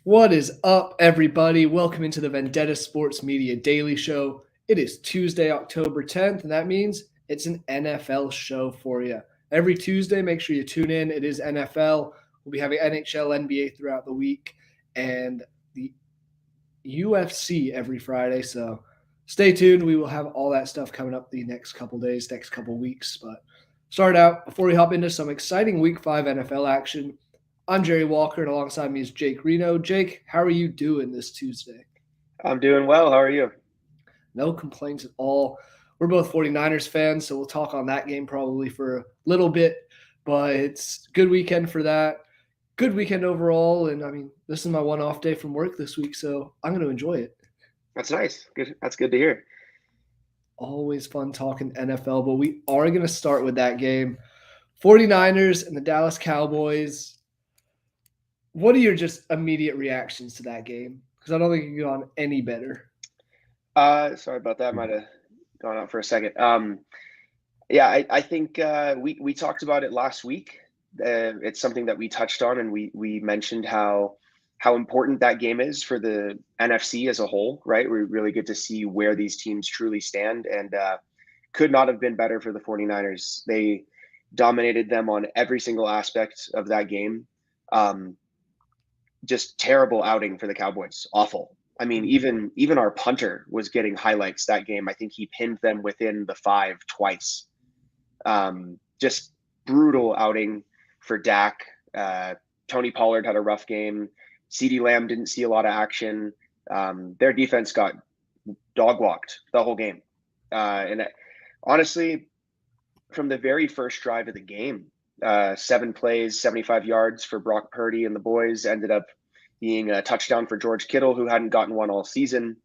What is up, everybody? Welcome into the Vendetta Sports Media Daily Show. It is Tuesday, October 10th, and that means it's an NFL show for you. Every Tuesday, make sure you tune in. It is NFL. We'll be having NHL, NBA throughout the week, and the UFC every Friday. So stay tuned. We will have all that stuff coming up the next couple days, next couple weeks. But start out, before we hop into some exciting Week 5 NFL action, I'm Jerry Walker, and alongside me is Jake Reno. Jake, how are you doing this Tuesday? I'm doing well. How are you? No complaints at all. We're both 49ers fans, so we'll talk on that game probably for a little bit, but it's a good weekend for that. Good weekend overall, and I mean, this is my one off day from work this week, so I'm going to enjoy it. That's nice. Good. That's good to hear. Always fun talking NFL, but we are going to start with that game. 49ers and the Dallas Cowboys. What are your just immediate reactions to that game? Because I don't think it could go on any better. Sorry about that. Might have gone out for a second. Yeah, I think we talked about it last week. It's something that we touched on, and we mentioned how important that game is for the NFC as a whole. Right, we really get to see where these teams truly stand, and could not have been better for the 49ers. They dominated them on every single aspect of that game. Just terrible outing for the Cowboys. Awful. I mean, even our punter was getting highlights that game. I think he pinned them within the 5 twice. Just brutal outing for Dak. Tony Pollard had a rough game. CeeDee Lamb didn't see a lot of action. Their defense got dog walked the whole game. And honestly, from the very first drive of the game, 7 plays, 75 yards for Brock Purdy and the boys, ended up being a touchdown for George Kittle, who hadn't gotten one all season.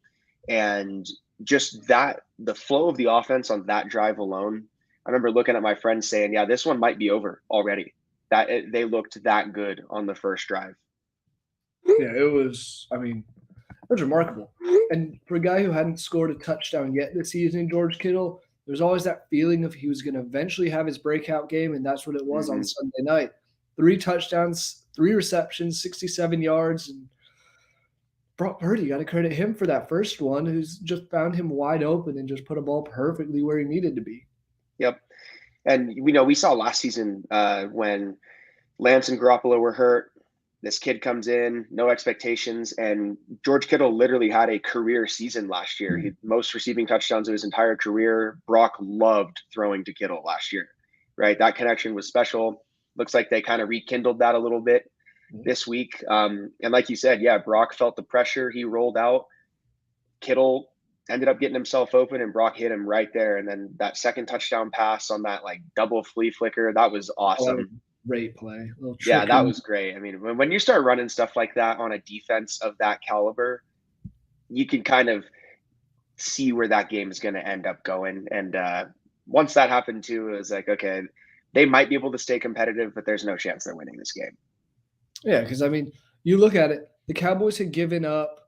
And just that, the flow of the offense on that drive alone, I remember looking at my friends saying, yeah, this one might be over already. They looked that good on the first drive. Yeah, it was remarkable. And for a guy who hadn't scored a touchdown yet this season, George Kittle, there's always that feeling of he was going to eventually have his breakout game, and that's what it was on Sunday night. 3 touchdowns, 3 receptions, 67 yards, and Brock Purdy, you got to credit him for that first one, who's just found him wide open and just put a ball perfectly where he needed to be. Yep. And we saw last season when Lance and Garoppolo were hurt. This kid comes in, no expectations, and George Kittle literally had a career season last year. He most receiving touchdowns of his entire career. Brock loved throwing to Kittle last year, right? That connection was special. Looks like they kind of rekindled that a little bit this week. And like you said, yeah, Brock felt the pressure. He rolled out. Kittle ended up getting himself open, and Brock hit him right there. And then that second touchdown pass on that like double flea flicker, that was awesome. Great play. Yeah, that was great. I mean, when you start running stuff like that on a defense of that caliber, you can kind of see where that game is going to end up going. And once that happened too, it was like, okay, they might be able to stay competitive, but there's no chance they're winning this game. Yeah, because I mean, you look at it, the Cowboys had given up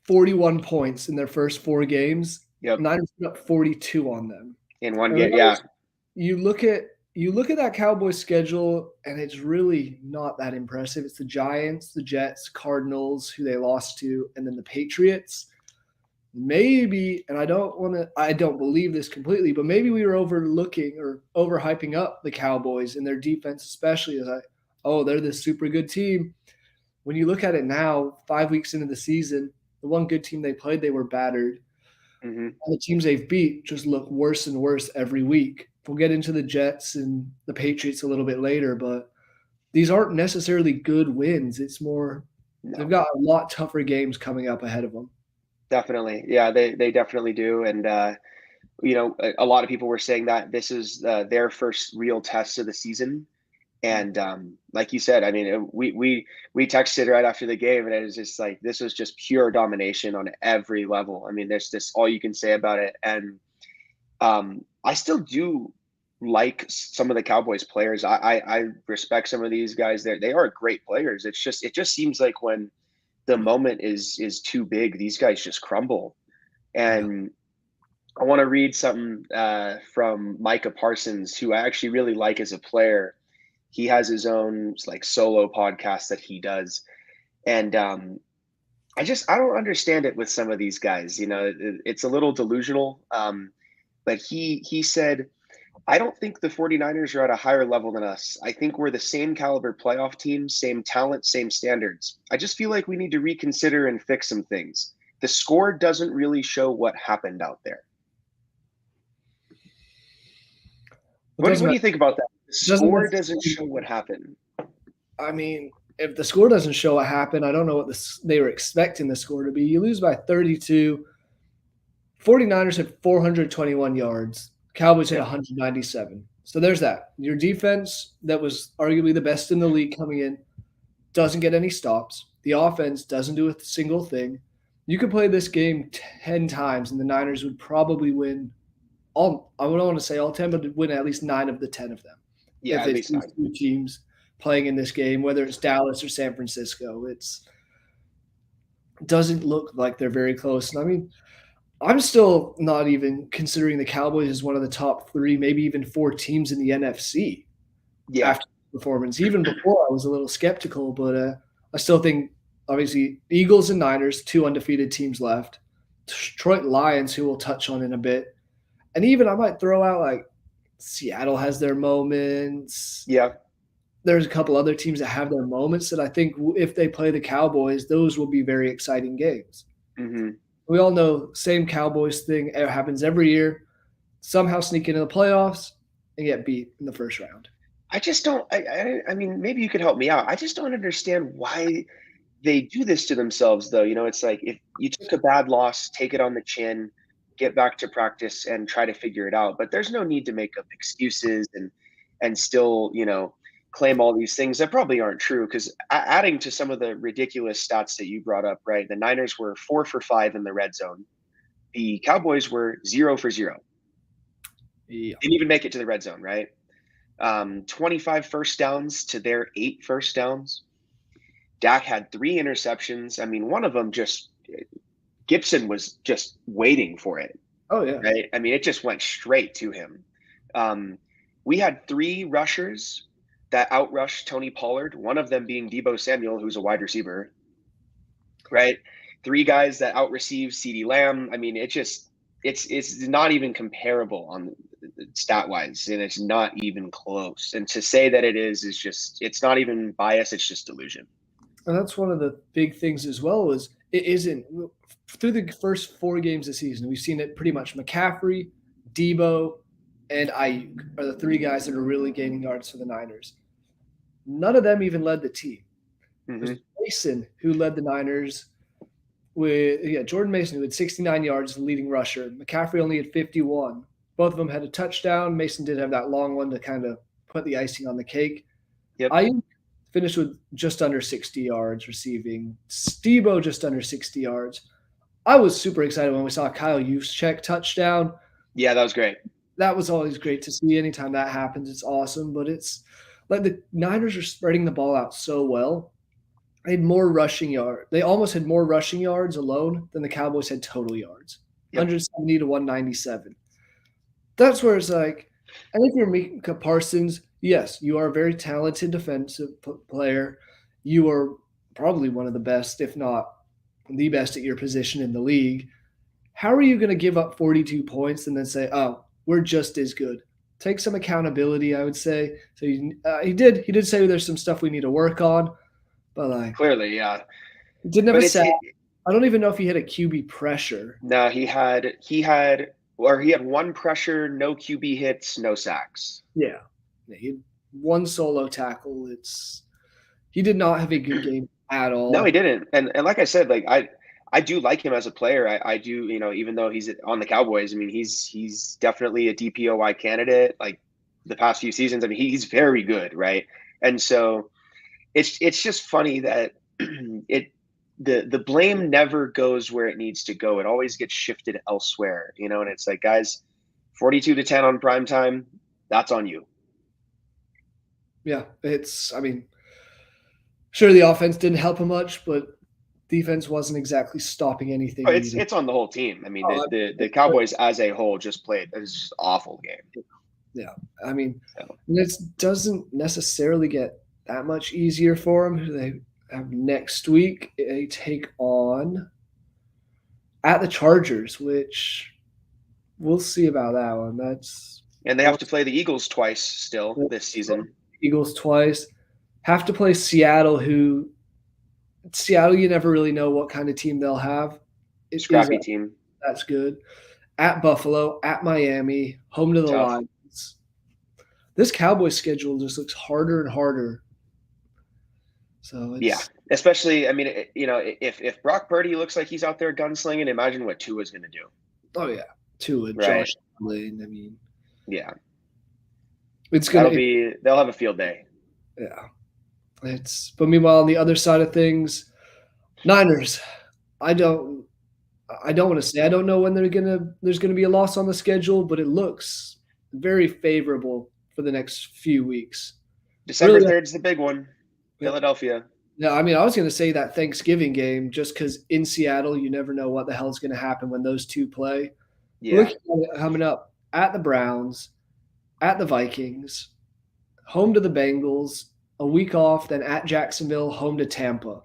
41 points in their first 4 games. Yep. Niners put up 42 on them. In one game, yeah. You look at that Cowboys schedule, and it's really not that impressive. It's the Giants, the Jets, Cardinals, who they lost to, and then the Patriots. Maybe, and I don't believe this completely, but maybe we were overlooking or overhyping up the Cowboys and their defense, especially as they're this super good team. When you look at it now, 5 weeks into the season, the one good team they played, they were battered. Mm-hmm. And the teams they've beat just look worse and worse every week. We'll get into the Jets and the Patriots a little bit later, but these aren't necessarily good wins. It's more they've got a lot tougher games coming up ahead of them. Definitely. Yeah, they definitely do. And, a lot of people were saying that this is their first real test of the season. And like you said, I mean, we texted right after the game, and it was just like, this was just pure domination on every level. I mean, there's just all you can say about it. And I still do like some of the Cowboys players. I respect some of these guys. They are great players. It just seems like when the moment is too big, these guys just crumble. And I want to read something from Micah Parsons, who I actually really like as a player. He has his own like solo podcast that he does, and I don't understand it with some of these guys. It's a little delusional. But he said, I don't think the 49ers are at a higher level than us. I think we're the same caliber playoff team, same talent, same standards. I just feel like we need to reconsider and fix some things. The score doesn't really show what happened out there. What do you think about that? The score doesn't show what happened. I mean, if the score doesn't show what happened, I don't know what they were expecting the score to be. You lose by 32. 49ers had 421 yards. Cowboys had 197. So there's that. Your defense, that was arguably the best in the league coming in, doesn't get any stops. The offense doesn't do a single thing. You could play this game 10 times, and the Niners would probably win all. I don't want to say all 10, but win at least 9 of the 10 of them. Yeah, if it's these two teams playing in this game, whether it's Dallas or San Francisco, it doesn't look like they're very close. And I mean, I'm still not even considering the Cowboys as one of the top 3, maybe even 4 teams in the NFC. Yeah. After the performance, even before I was a little skeptical, but I still think obviously Eagles and Niners, 2 undefeated teams left. Detroit Lions, who we'll touch on in a bit, and even I might throw out like Seattle has their moments. Yeah. There's a couple other teams that have their moments that I think if they play the Cowboys, those will be very exciting games. Mm-hmm. We all know same Cowboys thing. It happens every year. Somehow sneak into the playoffs and get beat in the first round. I just don't. I mean, maybe you could help me out. I just don't understand why they do this to themselves, though. It's like if you took a bad loss, take it on the chin, get back to practice, and try to figure it out. But there's no need to make up excuses and still, claim all these things that probably aren't true, because adding to some of the ridiculous stats that you brought up, right? The Niners were 4 for 5 in the red zone. The Cowboys were 0 for 0. Yeah. Didn't even make it to the red zone, right? 25 first downs to their 8 first downs. Dak had 3 interceptions. I mean, one of them Gibson was just waiting for it. Oh, yeah. Right? I mean, it just went straight to him. We had 3 rushers that outrushed Tony Pollard, one of them being Deebo Samuel, who's a wide receiver, right? 3 guys that outreceived CeeDee Lamb. I mean, it's not even comparable on stat-wise, and it's not even close. And to say that it is just, it's not even bias, it's just delusion. And that's one of the big things as well, is it isn't through the first 4 games this season, we've seen it pretty much McCaffrey, Deebo, and Ayuk are the 3 guys that are really gaining yards for the Niners. None of them even led the team. Mm-hmm. It was Mason who led the Niners with Jordan Mason, who had 69 yards, the leading rusher. McCaffrey only had 51. Both of them had a touchdown. Mason did have that long one to kind of put the icing on the cake. Yep. Ayuk finished with just under 60 yards receiving. Deebo just under 60 yards. I was super excited when we saw Kyle Juszczyk touchdown. Yeah, that was great. That was always great to see. Anytime that happens, it's awesome. But it's like the Niners are spreading the ball out so well. They had more rushing yards. They almost had more rushing yards alone than the Cowboys had total yards. Yep. 170 to 197. That's where it's like, I think you're Micah Parsons. Yes, you are a very talented defensive player. You are probably one of the best, if not the best at your position in the league. How are you going to give up 42 points and then say, oh, we're just as good? Take some accountability, I would say. So he did say there's some stuff we need to work on, but like clearly, yeah, he didn't have a sack. I don't even know if he had a QB pressure. No, he had 1 pressure, no QB hits, no sacks. Yeah, he had 1 solo tackle. He did not have a good game at all. No, he didn't. And like I said, like I do like him as a player. I do, even though he's on the Cowboys, I mean, he's definitely a DPOY candidate. Like the past few seasons, I mean, he's very good, right? And so it's just funny that the blame never goes where it needs to go. It always gets shifted elsewhere, and it's like, guys, 42-10 on prime time, that's on you. Yeah, sure, the offense didn't help him much, but defense wasn't exactly stopping anything. It's on the whole team. I mean, the Cowboys as a whole just played a just awful game. Yeah. I mean, So, this doesn't necessarily get that much easier for them. They have next week a take on at the Chargers, which we'll see about that one. That's and they have to play the Eagles twice still this season. Eagles twice. Have to play Seattle, who Seattle, you never really know what kind of team they'll have. It is Scrappy team. That's good. At Buffalo, at Miami, home to the Tough. Lions. This Cowboys schedule just looks harder and harder. So Yeah, especially, I mean, if Brock Purdy looks like he's out there gunslinging, imagine what Tua's going to do. Oh yeah, Tua, Right. Josh Allen. I mean, yeah, it's they'll have a field day. Yeah, but meanwhile on the other side of things, Niners. I don't want to say I don't know when there's gonna be a loss on the schedule, but it looks very favorable for the next few weeks. December 3rd is the big one. Philadelphia. Yeah, I mean, I was going to say that Thanksgiving game just because in Seattle, you never know what the hell is going to happen when those two play. Yeah. Look at it coming up at the Browns, at the Vikings, home to the Bengals, a week off, then at Jacksonville, home to Tampa.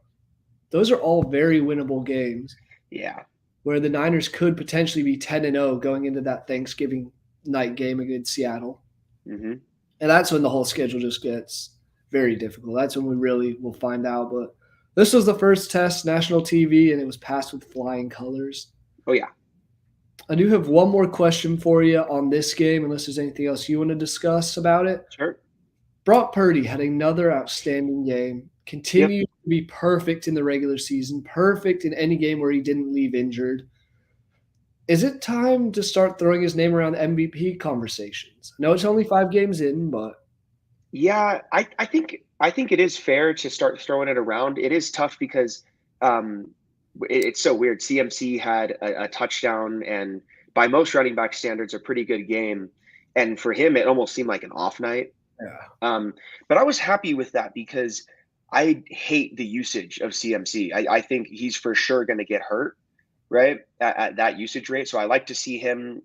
Those are all very winnable games. Yeah. Where the Niners could potentially be 10-0 going into that Thanksgiving night game against Seattle. Mm-hmm. And that's when the whole schedule just gets very difficult. That's when we really will find out. But this was the first test, national TV, and it was passed with flying colors. Oh, yeah. I do have one more question for you on this game, unless there's anything else you want to discuss about it. Sure. Brock Purdy had another outstanding game, continued to be perfect in the regular season, perfect in any game where he didn't leave injured. Is it time to start throwing his name around MVP conversations? I know it's only 5 games in, but yeah, I think it is fair to start throwing it around. It is tough because it's so weird. CMC had a touchdown, and by most running back standards, a pretty good game. And for him, it almost seemed like an off night. yeah. But I was happy with that because I hate the usage of CMC. I think he's for sure going to get hurt, right, at that usage rate. So I like to see him,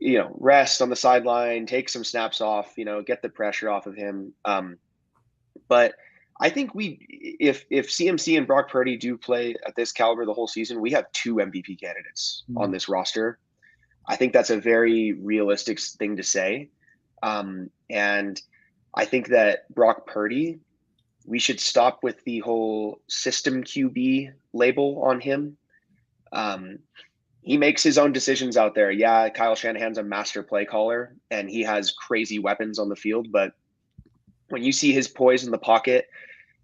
rest on the sideline, take some snaps off, get the pressure off of him. But I think if CMC and Brock Purdy do play at this caliber the whole season, we have 2 MVP candidates on this roster. I think that's a very realistic thing to say. And I think that Brock Purdy, we should stop with the whole system QB label on him. He makes his own decisions out there. Yeah, Kyle Shanahan's a master play caller, and he has crazy weapons on the field. But when you see his poise in the pocket,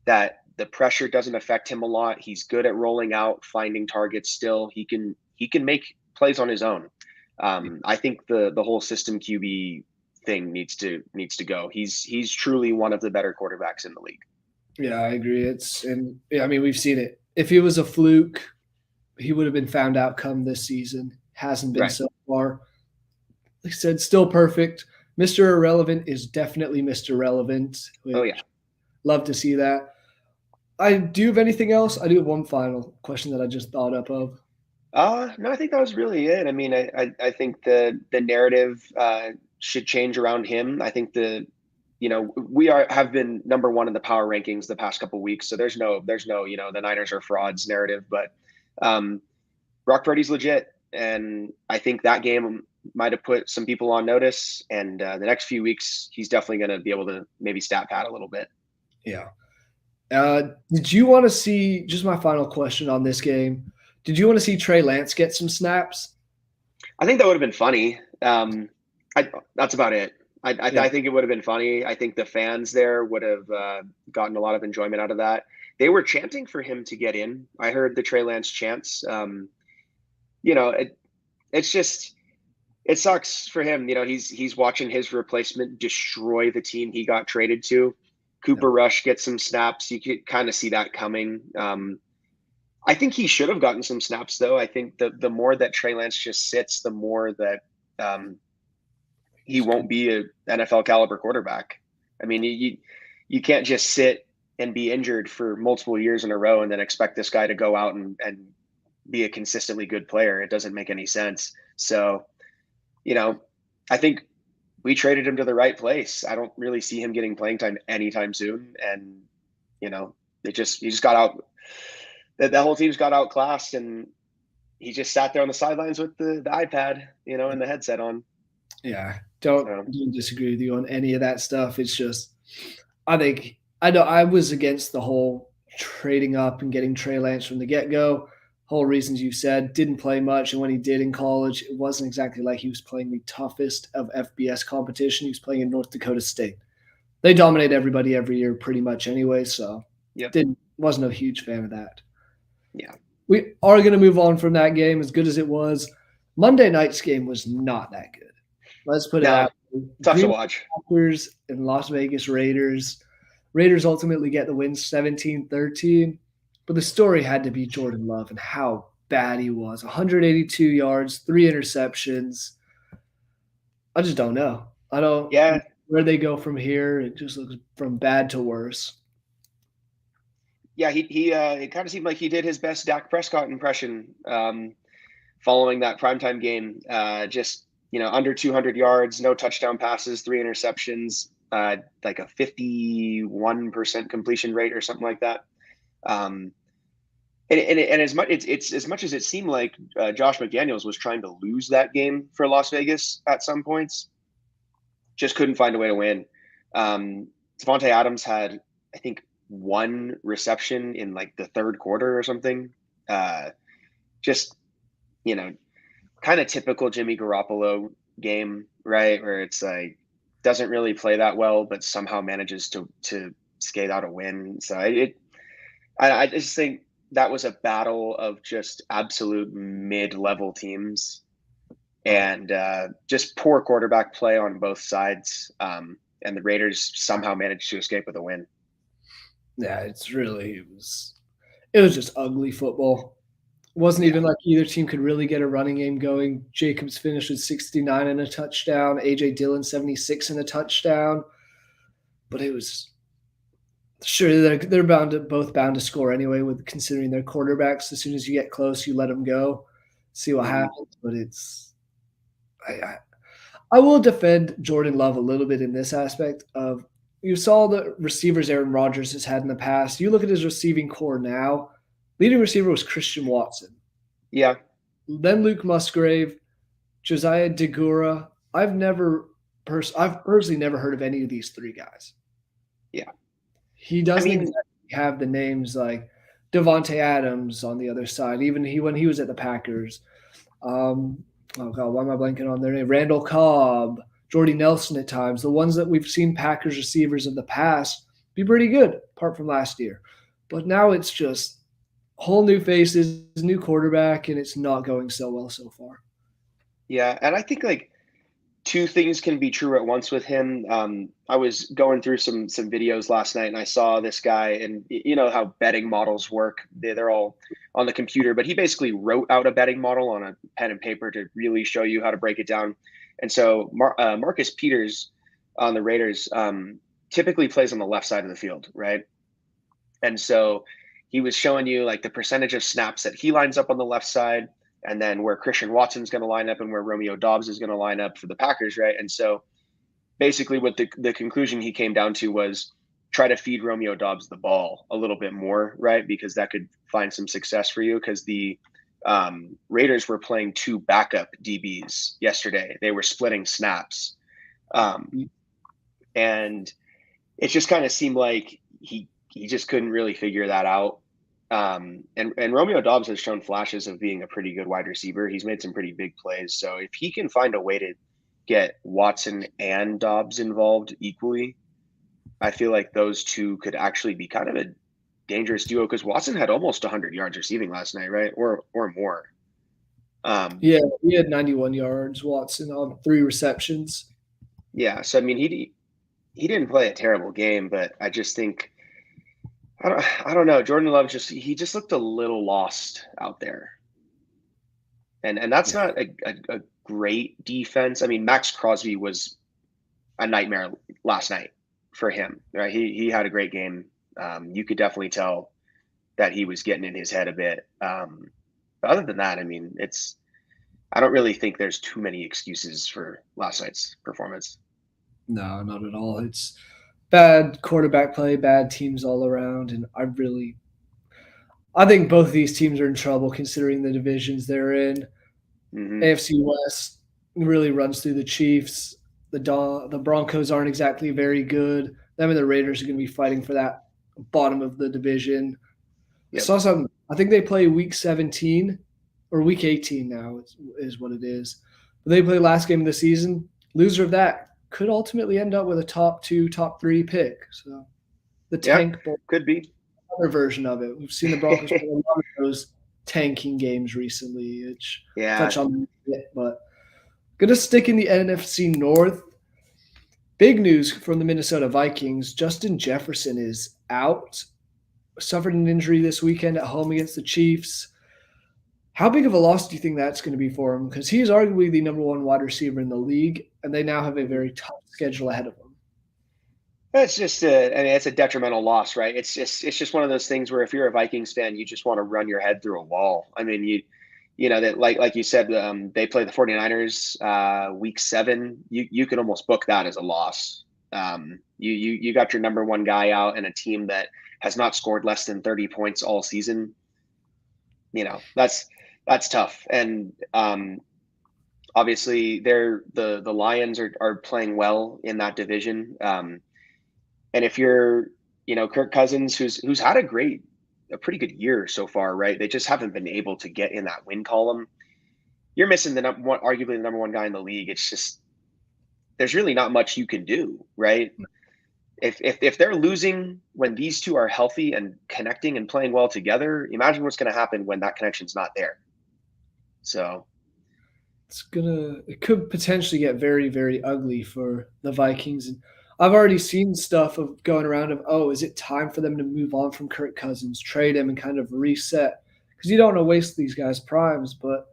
that the pressure doesn't affect him a lot. He's good at rolling out, finding targets still. He can make plays on his own. I think the whole system QB thing needs to go. He's truly one of the better quarterbacks in the league. Yeah, I agree. I mean, we've seen it. If he was a fluke, he would have been found out come this season. Hasn't been so far. Like I said, still perfect. Mr. Irrelevant is definitely Mr. Relevant. Oh, yeah. Love to see that. Do you have anything else? I do have one final question that I just thought up of. No, I think that was really it. I mean, I think the narrative should change around him. I think we have been number 1 in the power rankings the past couple of weeks. So there's no, the Niners are frauds narrative, but Brock Purdy's legit. And I think that game might have put some people on notice. And the next few weeks, he's definitely going to be able to maybe stat pad a little bit. Yeah. Did you want to see, just my final question on this game, did you want to see Trey Lance get some snaps? I think that would have been funny. That's about it. I think it would have been funny. I think the fans there would have gotten a lot of enjoyment out of that. They were chanting for him to get in. I heard the Trey Lance chants. It's just, it sucks for him. He's watching his replacement destroy the team he got traded to. Cooper Rush gets some snaps. You could kind of see that coming. I think he should have gotten some snaps, though. I think the more that Trey Lance just sits, the more that he won't be an NFL caliber quarterback. I mean, you can't just sit and be injured for multiple years in a row and then expect this guy to go out and be a consistently good player. It doesn't make any sense. So, I think we traded him to the right place. I don't really see him getting playing time anytime soon. And, you know, he just got out. That whole team's got outclassed, and he just sat there on the sidelines with the iPad, you know, and the headset on. Yeah, So, don't disagree with you on any of that stuff. It's just, I know I was against the whole trading up and getting Trey Lance from the get go. Whole reasons you said, didn't play much, and when he did in college, it wasn't exactly like he was playing the toughest of FBS competition. He was playing in North Dakota State. They dominate everybody every year pretty much anyway, so yep. wasn't a huge fan of that. Yeah. We are going to move on from that game, as good as it was. Monday night's game was not that good. Let's put it No, out. tough to Green watch. Packers and Las Vegas Raiders. Raiders ultimately get the win 17-13, but the story had to be Jordan Love and how bad he was. 182 yards, 3 interceptions. I just don't know. I don't Yeah. where they go from here. It just looks from bad to worse. Yeah, it kind of seemed like he did his best Dak Prescott impression following that primetime game. Just, you know, under 200 yards, no touchdown passes, 3 interceptions, like a 51% completion rate or something like that. And as much it's as much as it seemed like Josh McDaniels was trying to lose that game for Las Vegas at some points, just couldn't find a way to win. Devontae Adams had, I think, 1 reception in like the third quarter or something. Just, you know, kind of typical Jimmy Garoppolo game, right? Where it's like doesn't really play that well, but somehow manages to skate out a win. So I just think that was a battle of just absolute mid-level teams, and just poor quarterback play on both sides. And the Raiders somehow managed to escape with a win. Yeah, it was just ugly football. It wasn't even like either team could really get a running game going. Jacobs finished with 69 and a touchdown, AJ Dillon 76 and a touchdown. But it was sure they're both bound to score anyway, with considering their quarterbacks. As soon as you get close, you let them go, see what happens. But I will defend Jordan Love a little bit in this aspect of, you saw the receivers Aaron Rodgers has had in the past. You look at his receiving core now. Leading receiver was Christian Watson. Yeah. Then Luke Musgrave, Josiah Deguara. I've personally never heard of any of these 3 guys. Yeah. He doesn't exactly have the names like Devontae Adams on the other side. Even when he was at the Packers. Oh God, why am I blanking on their name? Randall Cobb, Jordy Nelson at times. The ones that we've seen Packers receivers in the past be pretty good, apart from last year. But now it's just whole new faces, new quarterback, and it's not going so well so far. Yeah, and I think like 2 things can be true at once with him. I was going through some videos last night, and I saw this guy, and you know how betting models work. They're all on the computer, but he basically wrote out a betting model on a pen and paper to really show you how to break it down. And so Marcus Peters on the Raiders typically plays on the left side of the field, right? And so he was showing you like the percentage of snaps that he lines up on the left side, and then where Christian Watson's going to line up and where Romeo Doubs is going to line up for the Packers, right? And so basically what the conclusion he came down to was try to feed Romeo Doubs the ball a little bit more, right? Because that could find some success for you, because the Raiders were playing 2 backup DBs yesterday. They were splitting snaps. And it just kind of seemed like he just couldn't really figure that out. And Romeo Doubs has shown flashes of being a pretty good wide receiver. He's made some pretty big plays. So if he can find a way to get Watson and Doubs involved equally, I feel like those 2 could actually be kind of a dangerous duo, because Watson had almost 100 yards receiving last night, right? Or more. Yeah, he had 91 yards, Watson, on 3 receptions. Yeah, so I mean, he didn't play a terrible game, but I just think I don't know. Jordan Love he just looked a little lost out there, and that's not a great defense. I mean, Max Crosby was a nightmare last night for him. Right? He had a great game. You could definitely tell that he was getting in his head a bit. But other than that, I mean, I don't really think there's too many excuses for last night's performance. No, not at all. It's bad quarterback play, bad teams all around, and I think both of these teams are in trouble considering the divisions they're in. Hmm. AFC West really runs through the Chiefs. The Broncos aren't exactly very good. Them and the Raiders are going to be fighting for that bottom of the division. I Yep. saw something. I think they play week 17 or week 18 now is what it is. But they play last game of the season. Loser of that could ultimately end up with a top two, top three pick. So the Yep. tank bowl, Could be. other version of it. We've seen the Broncos play a lot of those tanking games recently, which Yeah. touch on it, but gonna stick in the NFC North. Big news from the Minnesota Vikings. Justin Jefferson is out. Suffered an injury this weekend at home against the Chiefs. How big of a loss do you think that's going to be for him? Because he is arguably the number one wide receiver in the league, and they now have a very tough schedule ahead of them. It's just I mean, it's a detrimental loss, right? It's just one of those things where if you're a Vikings fan, you just want to run your head through a wall. I mean, you know that like you said, they play the 49ers week 7. You could almost book that as a loss. You got your number one guy out and a team that has not scored less than 30 points all season. You know, that's tough. And obviously the Lions are playing well in that division. And if you're, Kirk Cousins, who's had a pretty good year so far, right? They just haven't been able to get in that win column. You're missing the number one, arguably the number one guy in the league. It's just there's really not much you can do, right? If they're losing when these two are healthy and connecting and playing well together, imagine what's going to happen when that connection's not there. So It could potentially get very, very ugly for the Vikings. And I've already seen stuff of going around of, oh, is it time for them to move on from Kirk Cousins, trade him, and kind of reset? Because you don't want to waste these guys' primes. But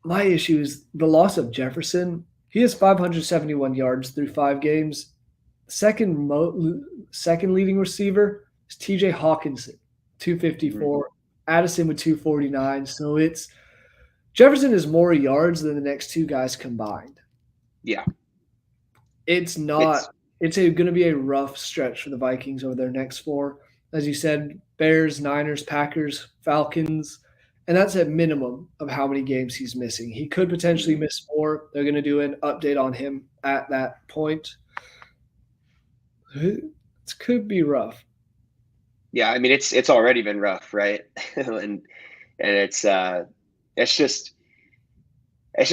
my issue is the loss of Jefferson. He has 571 yards through 5 games. Second leading receiver is TJ Hawkinson, 254. Addison with 249. So it's Jefferson is more yards than the next two guys combined. yeah, It's not. It's going to be a rough stretch for the Vikings over their next 4. As you said, Bears, Niners, Packers, Falcons, and that's at minimum of how many games he's missing. He could potentially miss more. They're going to do an update on him at that point. It could be rough. yeah. I mean, it's already been rough, right? and it's just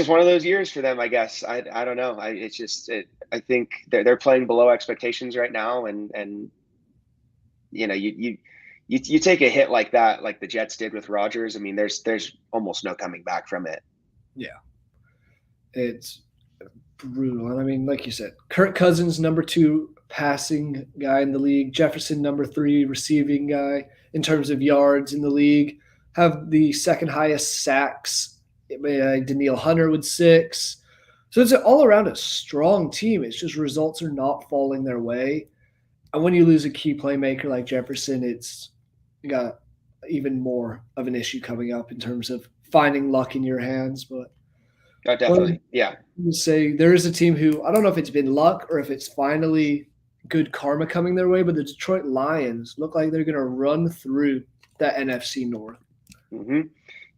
one of those years for them, I guess. I don't know. I think they're playing below expectations right now, and you take a hit like that, like the Jets did with Rodgers. I mean, there's almost no coming back from it. Yeah, it's brutal. And I mean, like you said, Kirk Cousins, number 2 passing guy in the league. Jefferson, number 3 receiving guy in terms of yards in the league. Have the second highest sacks. Daniil Hunter with 6. So it's all around a strong team. It's just results are not falling their way. And when you lose a key playmaker like Jefferson, it's got even more of an issue coming up in terms of finding luck in your hands. But Oh, definitely. Yeah. say there is a team who I don't know if it's been luck or if it's finally good karma coming their way, but the Detroit Lions look like they're going to run through that NFC North. Hmm.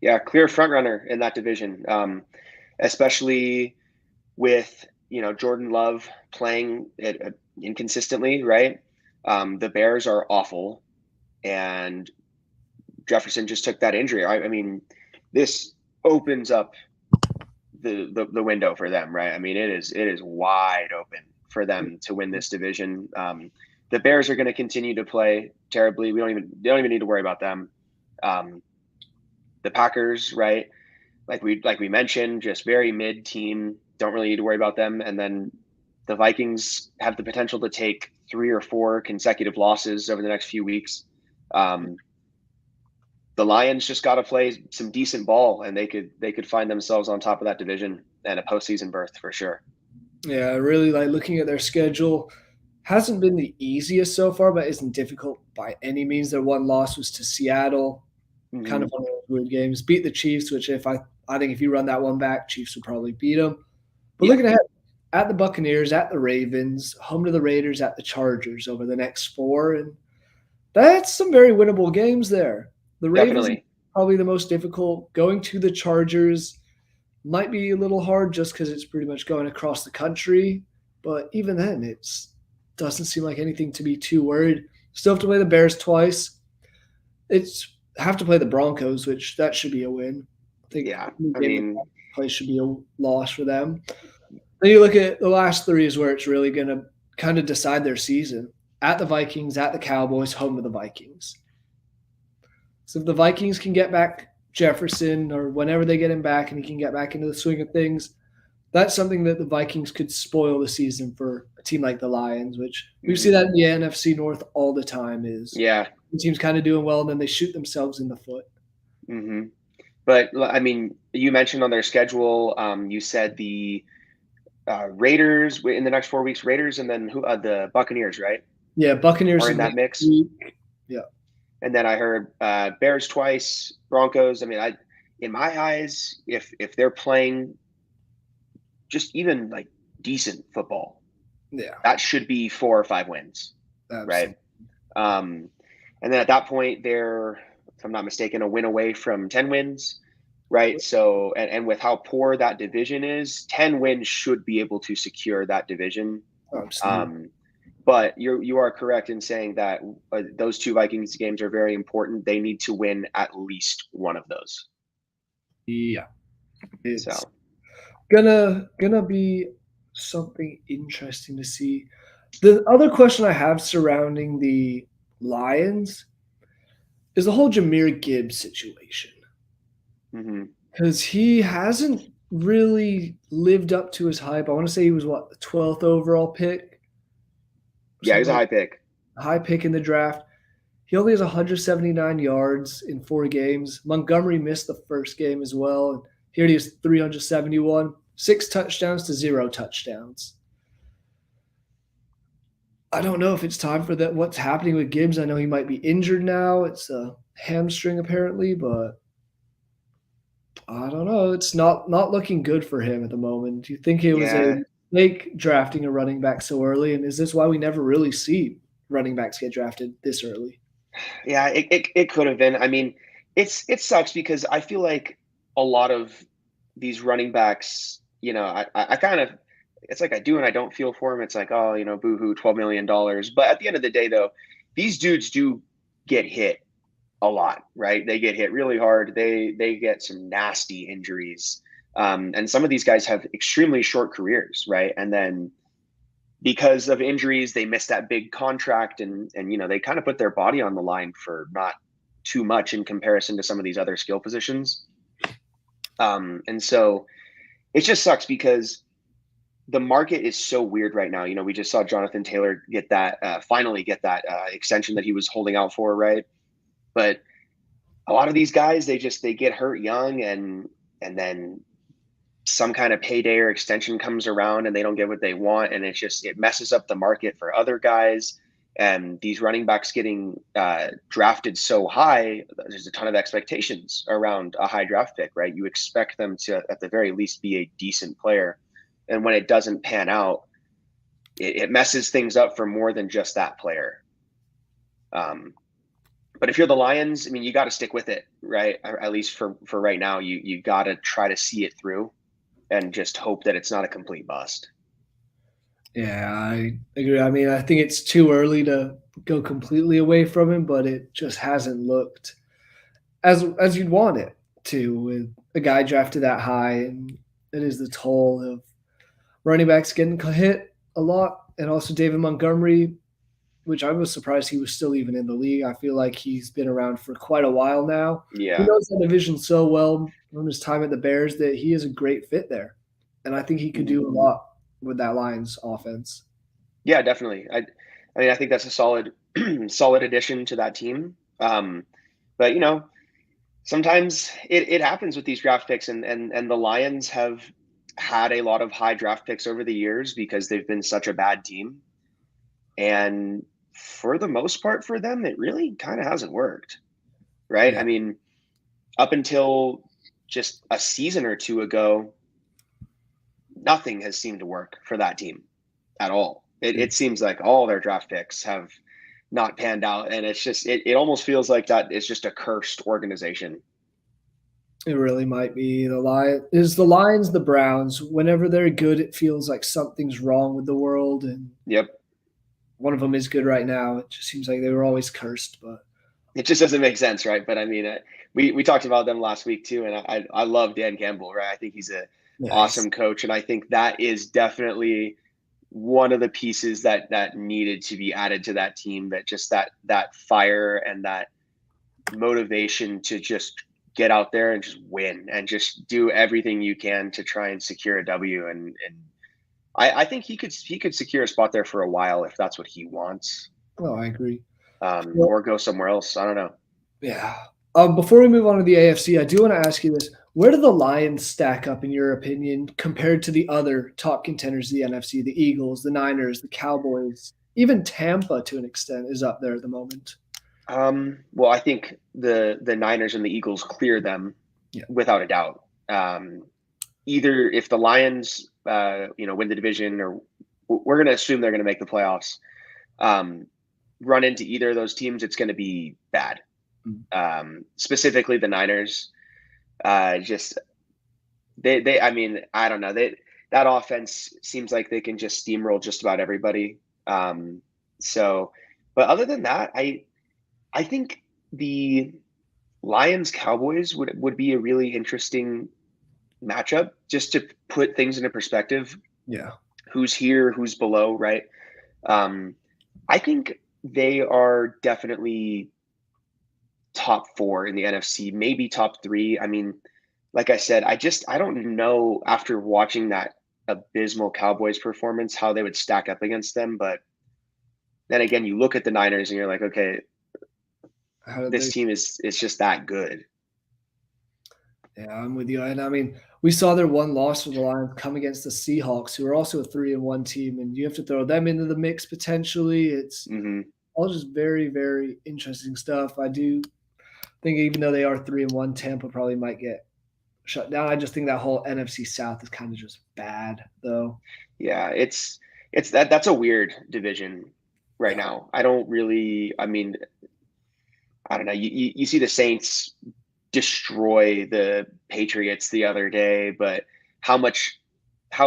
Yeah, clear front runner in that division, especially with Jordan Love playing it inconsistently, right? The Bears are awful, and Jefferson just took that injury. I mean, this opens up the window for them, right? I mean, it is wide open for them to win this division. The Bears are going to continue to play terribly. They don't even need to worry about them. The Packers, right? Like we mentioned, just very mid team. Don't really need to worry about them. And then the Vikings have the potential to take 3 or 4 consecutive losses over the next few weeks. The Lions just got to play some decent ball, and they could find themselves on top of that division and a postseason berth for sure. Yeah, I really like looking at their schedule. Hasn't been the easiest so far, but isn't difficult by any means. Their one loss was to Seattle, kind of one of those weird games. Beat the Chiefs, which I think if you run that one back, Chiefs would probably beat them. But looking ahead, at the Buccaneers, at the Ravens, home to the Raiders, at the Chargers over the next 4. And that's some very winnable games there. The Ravens Definitely. probably the most difficult. Going to the Chargers might be a little hard just because it's pretty much going across the country. But even then, it doesn't seem like anything to be too worried. Still have to play the Bears twice. It's have to play the Broncos, which that should be a win. I think Yeah. the I game mean, play should be a loss for them. Then you look at the last 3 is where it's really going to kind of decide their season. At the Vikings, at the Cowboys, home to the Vikings. So if the Vikings can get back Jefferson or whenever they get him back and he can get back into the swing of things, that's something that the Vikings could spoil the season for a team like the Lions, which we see that in the NFC North all the time is yeah. the team's kind of doing well and then they shoot themselves in the foot. Mm-hmm. But I mean, you mentioned on their schedule, you said the Raiders in the next 4 weeks, Raiders, and then the Buccaneers, right? Yeah, Buccaneers Are in that mix. Yeah. And then I heard Bears twice, Broncos. I mean, in my eyes, if they're playing just even like decent football, Yeah. that should be 4 or 5 wins, Absolutely. right? And then at that point, they're, if I'm not mistaken, a win away from 10 wins, right? So, and with how poor that division is, 10 wins should be able to secure that division. Absolutely. But you are correct in saying that those 2 Vikings games are very important. They need to win at least one of those. Yeah. It's So gonna be something interesting to see. The other question I have surrounding the Lions is the whole Jahmyr Gibbs situation. mhm. Because he hasn't really lived up to his hype. I want to say he was the 12th overall pick? Yeah, he's a Something high pick. high pick in the draft. He only has 179 yards in 4 games. Montgomery missed the first game as well. And here he is 371, 6 touchdowns to 0 touchdowns. I don't know if it's time for that. What's happening with Gibbs? I know he might be injured now. It's a hamstring apparently, but I don't know. It's not looking good for him at the moment. Do you think it was a Yeah, mistake drafting a running back so early? And is this why we never really see running backs get drafted this early? yeah, it could have been. I mean, it sucks because I feel like a lot of these running backs, I kind of, it's like I do and I don't feel for them. It's like, oh, boohoo, $12 million. But at the end of the day, though, these dudes do get hit a lot, right? They get hit really hard. They get some nasty injuries, and some of these guys have extremely short careers, right? And then because of injuries, they miss that big contract, and they kind of put their body on the line for not too much in comparison to some of these other skill positions. And so it just sucks because the market is so weird right now. We just saw Jonathan Taylor get that finally get that extension that he was holding out for, right? But a lot of these guys, they get hurt young, and then some kind of payday or extension comes around and they don't get what they want, and it messes up the market for other guys. And these running backs getting drafted so high, there's a ton of expectations around a high draft pick, right? You expect them to at the very least be a decent player, and when it doesn't pan out, it messes things up for more than just that player. But if you're the Lions, I mean, you got to stick with it, right? At least for right now, you got to try to see it through and just hope that it's not a complete bust. Yeah, I agree. I mean, I think it's too early to go completely away from him, but it just hasn't looked as you'd want it to with a guy drafted that high, and it is the toll of running backs getting hit a lot, and also David Montgomery, which I was surprised he was still even in the league. I feel like he's been around for quite a while now. He Yeah. knows that division so well from his time at the Bears that he is a great fit there, and I think he could do a lot with that Lions offense. Yeah, definitely. I mean, I think that's a solid, solid addition to that team. But sometimes it happens with these draft picks, and the Lions have had a lot of high draft picks over the years because they've been such a bad team. And for the most part for them, it really kind of hasn't worked, right? Yeah. I mean, up until just a season or two ago, nothing has seemed to work for that team at all. It seems like all their draft picks have not panned out, and it's just it almost feels like that it's just a cursed organization. It really might be the Lions, the Browns. Whenever they're good, it feels like something's wrong with the world, and Yep. one of them is good right now. It just seems like they were always cursed, but It just doesn't make sense, right? But I mean, we talked about them last week too, and I love Dan Campbell, right? I think he's a nice. awesome coach, and I think that is definitely one of the pieces that needed to be added to that team. That just that fire and that motivation to just get out there and just win and just do everything you can to try and secure a W. And I think he could secure a spot there for a while if that's what he wants, Oh, I agree. Well, or go somewhere else. I don't know. yeah. Before we move on to the AFC, I do want to ask you this: where do the Lions stack up in your opinion compared to the other top contenders of the NFC? The Eagles, the Niners, the Cowboys, even Tampa to an extent is up there at the moment. Well, I think the Niners and the Eagles clear them without a doubt. Either if the Lions, win the division, or we're going to assume they're going to make the playoffs, run into either of those teams, it's going to be bad. Specifically the Niners, just they. I mean, I don't know. That offense seems like they can just steamroll just about everybody. So, but other than that, I think the Lions Cowboys would be a really interesting matchup, just to put things into perspective. Yeah. Who's here, who's below, right? I think they are definitely top 4 in the NFC, maybe top 3. I mean, like I said, I don't know after watching that abysmal Cowboys performance how they would stack up against them. But then again, you look at the Niners and you're like, okay, this team is just that good. Yeah, I'm with you. And I mean, we saw their one loss for the Lions come against the Seahawks, who are also a 3-1 team, and you have to throw them into the mix potentially. It's all just very, very interesting stuff. I do think even though they are 3-1, Tampa probably might get shut down. I just think that whole NFC South is kind of just bad, though. Yeah, it's that's a weird division right now. I don't really. I mean, I don't know. You see the Saints destroy the Patriots the other day, but how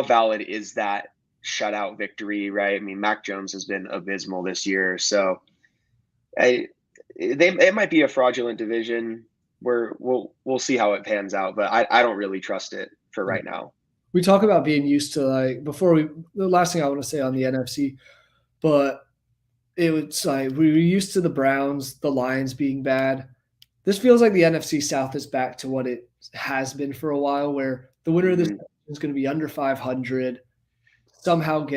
valid is that shutout victory, right? I mean, Mac Jones has been abysmal this year, so it might be a fraudulent division where we'll see how it pans out, but I don't really trust it for right now. We talk about being used to the last thing I want to say on the NFC, but it was like we were used to the Browns, the Lions being bad. This feels like the NFC South is back to what it has been for a while, where the winner of this is going to be under 500, somehow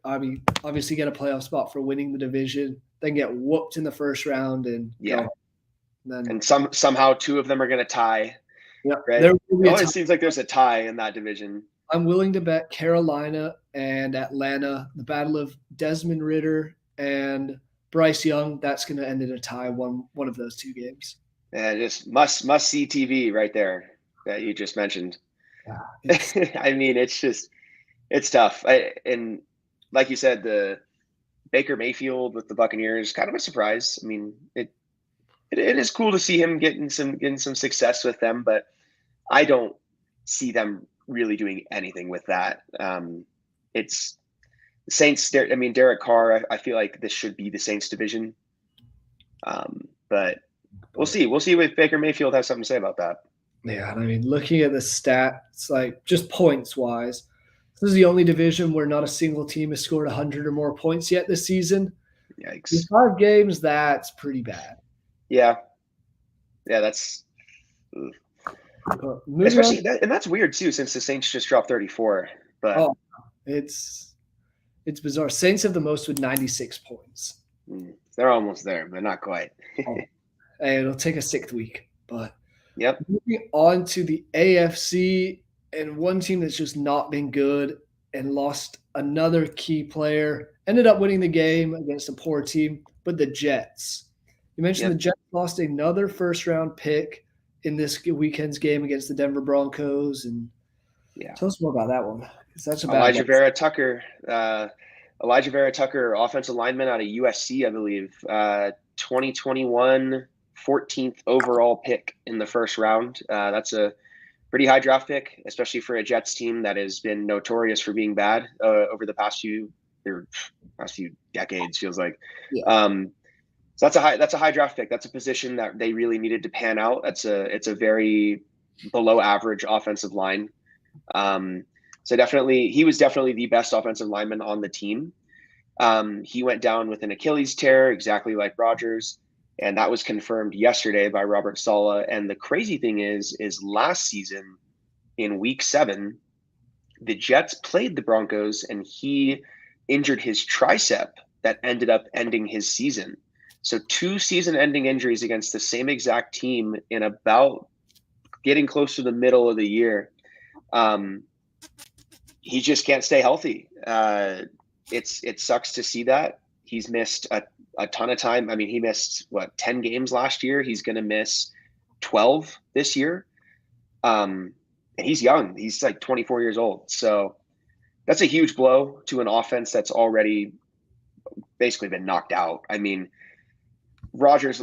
obviously get a playoff spot for winning the division, then get whooped in the first round, and somehow 2 of them are going to tie. Yeah, right. It seems like there's a tie in that division. I'm willing to bet Carolina and Atlanta, the battle of Desmond Ridder and Bryce Young, that's going to end in a tie, one of those 2 games. Yeah, just must see TV right there that you just mentioned. Yeah, I mean, it's tough. And like you said, the Baker Mayfield with the Buccaneers, kind of a surprise. I mean, it is cool to see him getting some success with them, but I don't see them really doing anything with that. It's the Saints. I mean, Derek Carr. I feel like this should be the Saints division, but we'll see. We'll see if Baker Mayfield has something to say about that. Yeah, I mean, looking at the stats, like just points wise, this is the only division where not a single team has scored 100 or more points yet this season. Yikes! In 5 games, that's pretty bad. Yeah, that's. Especially that, and that's weird too, since the Saints just dropped 34. But it's bizarre. Saints have the most with 96 points. They're almost there, but not quite. Hey, it'll take a 6th week, but yep. Moving on to the AFC, and one team that's just not been good and lost another key player, ended up winning the game against a poor team, but the Jets. You mentioned the Jets lost another first-round pick in this weekend's game against the Denver Broncos, and tell us more about that one. That's a bad Elijah loss. Vera Tucker, offensive lineman out of USC, I believe. 2021 14th overall pick in the first round. That's a pretty high draft pick, especially for a Jets team that has been notorious for being bad over the past few decades, feels like. Yeah. So that's a high draft pick. That's a position that they really needed to pan out. It's a very below average offensive line. So he was definitely the best offensive lineman on the team. He went down with an Achilles tear, exactly like Rodgers, and that was confirmed yesterday by Robert Saleh. And the crazy thing is last season in Week 7, the Jets played the Broncos, and he injured his tricep that ended up ending his season. So 2 season-ending injuries against the same exact team in about getting close to the middle of the year. He just can't stay healthy. It sucks to see that. He's missed a ton of time. I mean, he missed 10 games last year. He's going to miss 12 this year. And he's young. He's like 24 years old. So that's a huge blow to an offense that's already basically been knocked out. I mean, Rodgers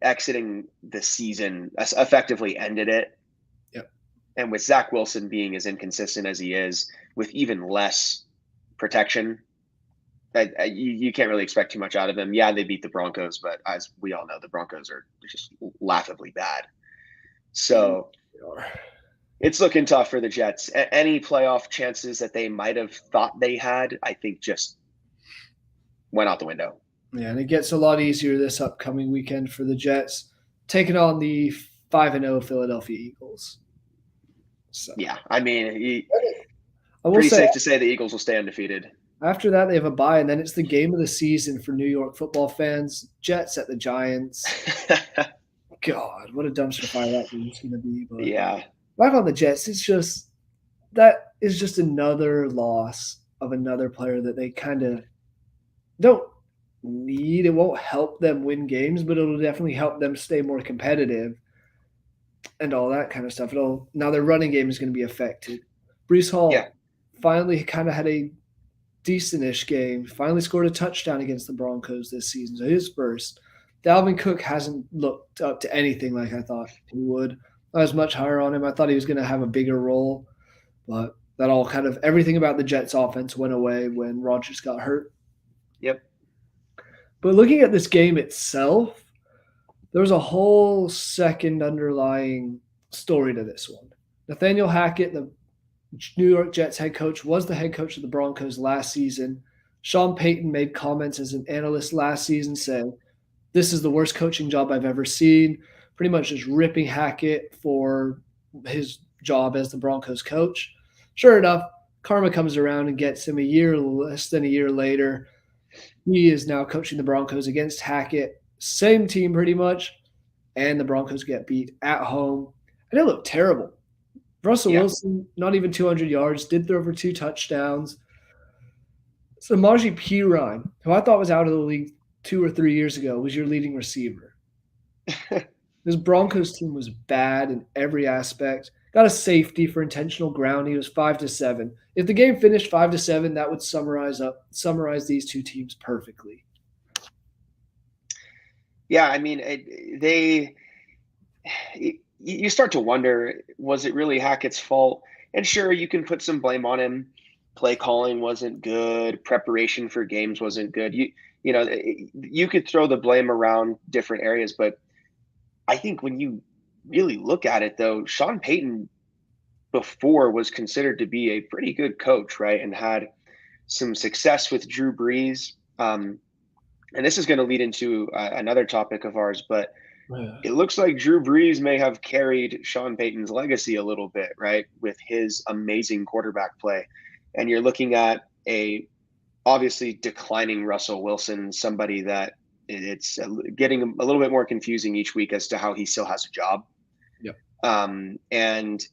exiting the season effectively ended it. Yep. And with Zach Wilson being as inconsistent as he is, with even less protection, you can't really expect too much out of him. Yeah, they beat the Broncos, but as we all know, the Broncos are just laughably bad. So it's looking tough for the Jets. Any playoff chances that they might have thought they had, I think just went out the window. Yeah, and it gets a lot easier this upcoming weekend for the Jets, taking on the 5-0 Philadelphia Eagles. So. Yeah, I mean, pretty safe to say the Eagles will stay undefeated. After that, they have a bye, and then it's the game of the season for New York football fans. Jets at the Giants. God, what a dumpster fire that game's going to be. But yeah. Back on the Jets, that is just another loss of another player that they kind of don't need. It won't help them win games, but it'll definitely help them stay more competitive and all that kind of stuff. Now their running game is going to be affected. Breece Hall finally kind of had a decent-ish game. Finally scored a touchdown against the Broncos this season. So his first. Dalvin Cook hasn't looked up to anything like I thought he would. I was much higher on him. I thought he was going to have a bigger role, but that all kind of everything about the Jets offense went away when Rodgers got hurt. Yep. But looking at this game itself, there was a whole second underlying story to this one. Nathaniel Hackett, the New York Jets head coach, was the head coach of the Broncos last season. Sean Payton made comments as an analyst last season saying, "This is the worst coaching job I've ever seen," pretty much just ripping Hackett for his job as the Broncos coach. Sure enough, karma comes around and gets him less than a year later. He is now coaching the Broncos against Hackett, same team pretty much, and the Broncos get beat at home. And it looked terrible. Russell Wilson, not even 200 yards, did throw for 2 touchdowns. Samaje Perine, who I thought was out of the league 2 or 3 years ago, was your leading receiver. This Broncos team was bad in every aspect. Got a safety for intentional ground. He was 5-7. If the game finished 5-7, that would summarize these two teams perfectly. Yeah, I mean, you start to wonder, was it really Hackett's fault? And sure, you can put some blame on him. Play calling wasn't good. Preparation for games wasn't good. You could throw the blame around different areas, but I think when you really look at it, though, Sean Payton before was considered to be a pretty good coach, right? And had some success with Drew Brees. And this is going to lead into another topic of ours, but it looks like Drew Brees may have carried Sean Payton's legacy a little bit, right? With his amazing quarterback play. And you're looking at a obviously declining Russell Wilson, somebody that it's getting a little bit more confusing each week as to how he still has a job. Yep. And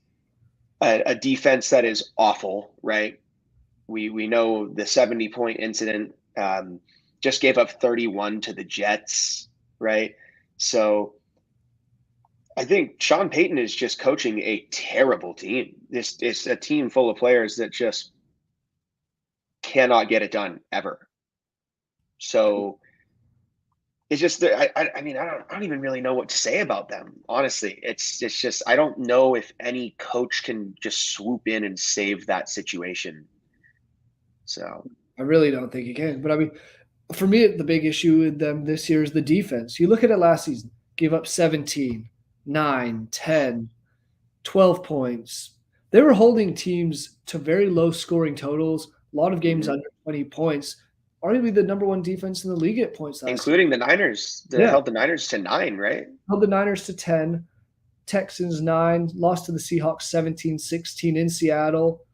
a defense that is awful, right? We know the 70-point incident just gave up 31 to the Jets, right? So I think Sean Payton is just coaching a terrible team. It's a team full of players that just cannot get it done ever. So it's just, I mean, I don't even really know what to say about them. Honestly, it's just, I don't know if any coach can just swoop in and save that situation. So I really don't think he can. But I mean, for me, the big issue with them this year is the defense. You look at it last season, gave up 17, 9, 10, 12 points. They were holding teams to very low scoring totals, a lot of games under 20 points. Arguably the number one defense in the league at points last year. including the Niners, held the Niners to 9, right? Held the Niners to 10, Texans 9, lost to the Seahawks 17-16 in Seattle,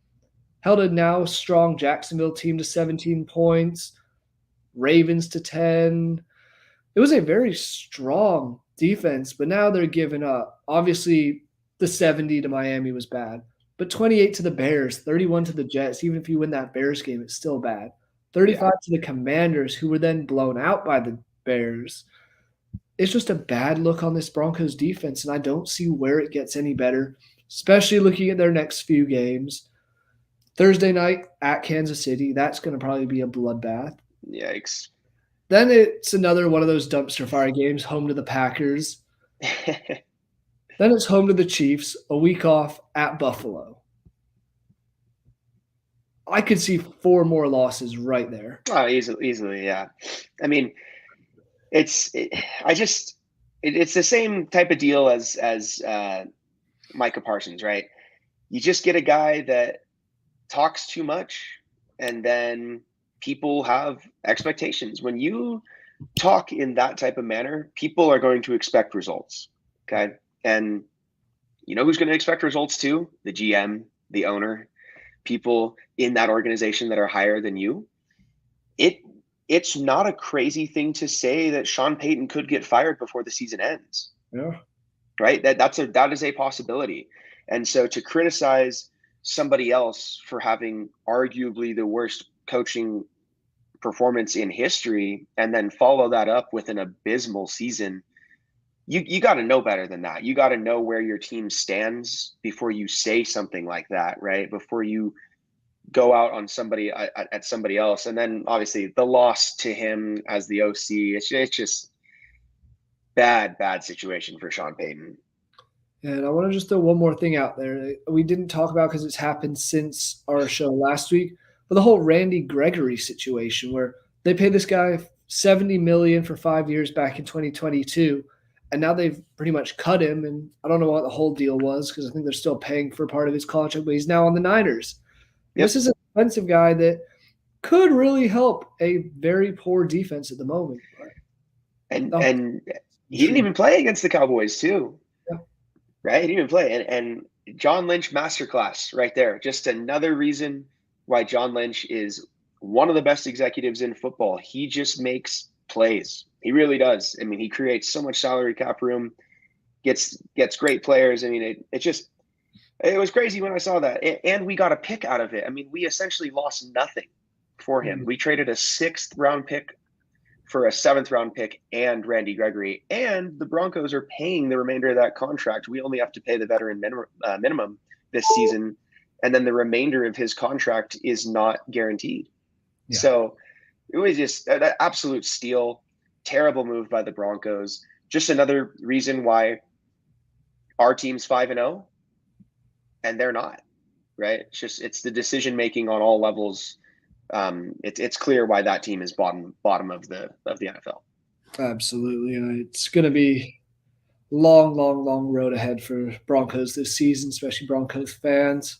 held a now strong Jacksonville team to 17 points, Ravens to 10. It was a very strong defense, but now they're giving up. Obviously, the 70 to Miami was bad, but 28 to the Bears, 31 to the Jets. Even if you win that Bears game, it's still bad. 35 to the Commanders, who were then blown out by the Bears. It's just a bad look on this Broncos defense, and I don't see where it gets any better, especially looking at their next few games. Thursday night at Kansas City, that's going to probably be a bloodbath. Yikes. Then it's another one of those dumpster fire games, home to the Packers. Then it's home to the Chiefs, a week off at Buffalo. I could see 4 more losses right there. Oh, easily, yeah. I mean, it's the same type of deal as Micah Parsons, right? You just get a guy that talks too much, and then people have expectations. When you talk in that type of manner, people are going to expect results. Okay. And you know who's going to expect results too? The GM, the owner, people in that organization that are higher than you. It's not a crazy thing to say that Sean Payton could get fired before the season ends. Yeah. Right? That is a possibility. And so to criticize somebody else for having arguably the worst coaching performance in history and then follow that up with an abysmal season, you got to know better than that. You got to know where your team stands before you say something like that, right? Before you go out on somebody at somebody else. And then obviously the loss to him as the OC, it's just bad situation for Sean Payton. And I want to just throw one more thing out there. We didn't talk about because it's happened since our show last week, but the whole Randy Gregory situation where they paid this guy $70 million for 5 years back in 2022, and now they've pretty much cut him. And I don't know what the whole deal was because I think they're still paying for part of his contract, but he's now on the Niners. Yep. This is an offensive guy that could really help a very poor defense at the moment. And he didn't even play against the Cowboys too. Yeah. Right? He didn't even play. And John Lynch masterclass right there. Just another reason why John Lynch is one of the best executives in football. He just makes plays. He really does. I mean, he creates so much salary cap room, gets great players. I mean, it was crazy when I saw that. And we got a pick out of it. I mean, we essentially lost nothing for him. We traded a 6th round pick for a 7th round pick and Randy Gregory. And the Broncos are paying the remainder of that contract. We only have to pay the veteran minimum this season. And then the remainder of his contract is not guaranteed. Yeah. So it was just an absolute steal. Terrible move by the Broncos. Just another reason why our team's 5-0 and they're not, right? It's the decision making on all levels. It's clear why that team is bottom of the NFL. Absolutely. It's going to be long road ahead for Broncos this season, especially Broncos fans.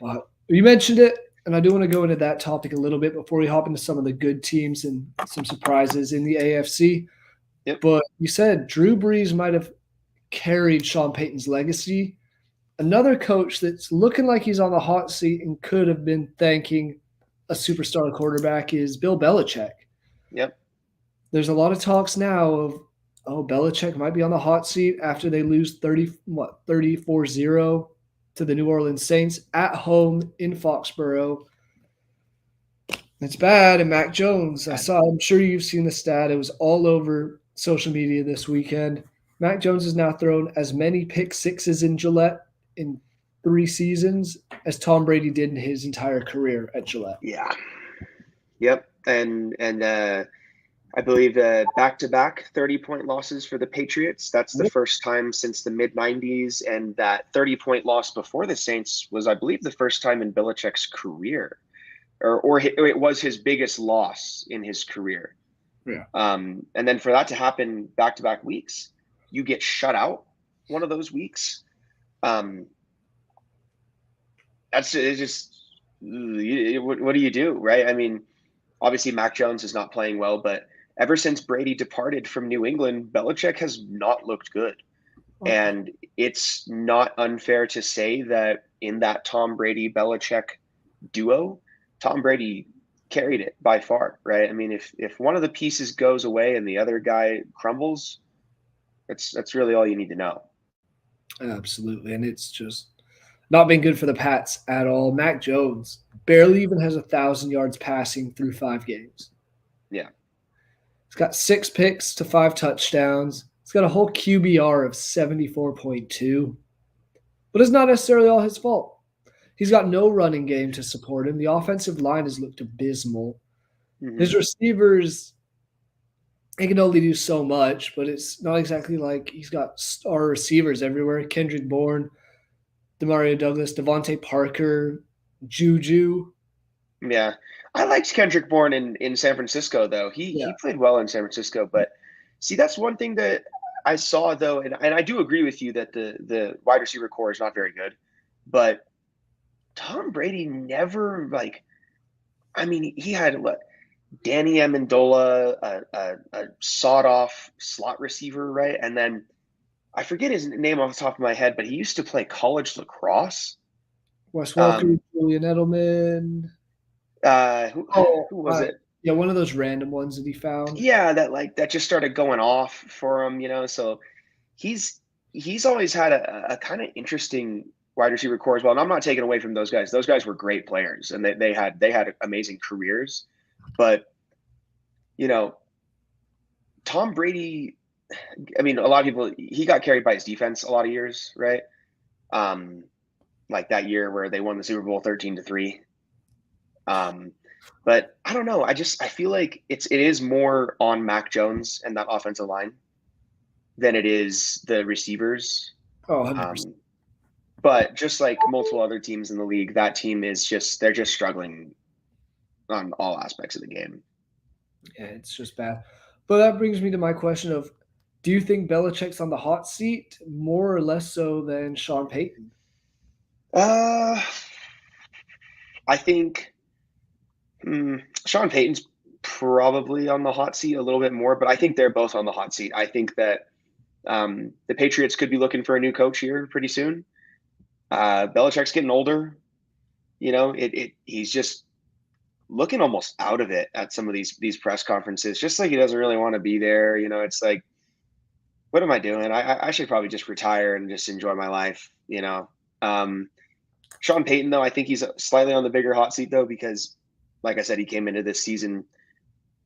But you mentioned it, and I do want to go into that topic a little bit before we hop into some of the good teams and some surprises in the AFC. Yep. But you said Drew Brees might have carried Sean Payton's legacy. Another coach that's looking like he's on the hot seat and could have been thanking a superstar quarterback is Bill Belichick. Yep. There's a lot of talks now of, Belichick might be on the hot seat after they lose 34-0 to the New Orleans Saints at home in Foxborough. It's bad. And Mac Jones, I'm sure you've seen the stat. It was all over social media this weekend. Mac Jones has now thrown as many pick sixes in Gillette in 3 seasons as Tom Brady did in his entire career at Gillette. Yeah. Yep. And I believe back-to-back 30-point losses for the Patriots. That's the first time since the mid-90s. And that 30-point loss before the Saints was, I believe, the first time in Belichick's career. Or it was his biggest loss in his career. Yeah. And then for that to happen back-to-back weeks, you get shut out one of those weeks. That's just what do you do, right? I mean, obviously Mac Jones is not playing well, but ever since Brady departed from New England, Belichick has not looked good. Okay. And it's not unfair to say that in that Tom Brady-Belichick duo, Tom Brady carried it by far, right? I mean, if one of the pieces goes away and the other guy crumbles, that's really all you need to know. Absolutely. And it's just not been good for the Pats at all. Mac Jones barely even has 1,000 yards passing through 5 games. Yeah. He's got 6 picks to 5 touchdowns. He's got a whole QBR of 74.2. But it's not necessarily all his fault. He's got no running game to support him. The offensive line has looked abysmal. Mm-hmm. His receivers, they can only do so much, but it's not exactly like he's got star receivers everywhere. Kendrick Bourne, Demario Douglas, Devontae Parker, Juju. Yeah. I liked Kendrick Bourne in San Francisco, though. He played well in San Francisco. But see, that's one thing that I saw, though, and I do agree with you that the wide receiver core is not very good. But Tom Brady never, I mean, he had Danny Amendola, a sawed-off slot receiver, right? And then I forget his name off the top of my head, but he used to play college lacrosse. Wes Walker, Julian Edelman. Who was it? Yeah, one of those random ones that he found. Yeah, that just started going off for him, So he's always had a kind of interesting wide receiver core as well. And I'm not taking away from those guys. Those guys were great players, and they had amazing careers. But Tom Brady, I mean, a lot of people, he got carried by his defense a lot of years, right? Like that year where they won the Super Bowl 13-3. But I don't know. I feel like it is more on Mac Jones and that offensive line than it is the receivers. Oh, 100%. But just like multiple other teams in the league, that team they're just struggling on all aspects of the game. Yeah, it's just bad. But that brings me to my question of, do you think Belichick's on the hot seat more or less so than Sean Payton? I think Sean Payton's probably on the hot seat a little bit more, but I think they're both on the hot seat. I think that the Patriots could be looking for a new coach here pretty soon. Belichick's getting older. He's just looking almost out of it at some of these press conferences, just like he doesn't really want to be there. It's like, what am I doing? I should probably just retire and just enjoy my life. Sean Payton, though, I think he's slightly on the bigger hot seat, though, because, like I said, he came into this season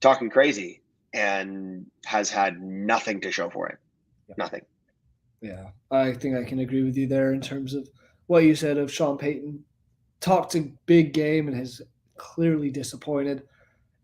talking crazy and has had nothing to show for it. Yeah. Nothing. Yeah, I think I can agree with you there in terms of what you said of Sean Payton. Talked a big game and has clearly disappointed.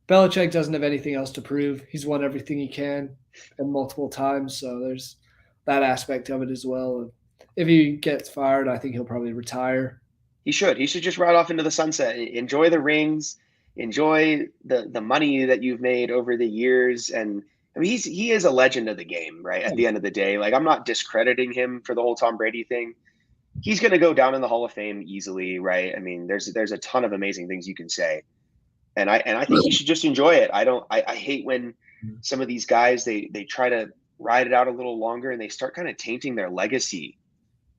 Belichick doesn't have anything else to prove. He's won everything he can and multiple times, so there's that aspect of it as well. If he gets fired, I think he'll probably retire. He should just ride off into the sunset. Enjoy the rings. Enjoy the money that you've made over the years. And I mean, he is a legend of the game, right? At the end of the day, I'm not discrediting him for the whole Tom Brady thing. He's going to go down in the Hall of Fame easily, right? I mean, there's a ton of amazing things you can say, and I think you should just enjoy it. I hate when some of these guys they try to ride it out a little longer and they start kind of tainting their legacy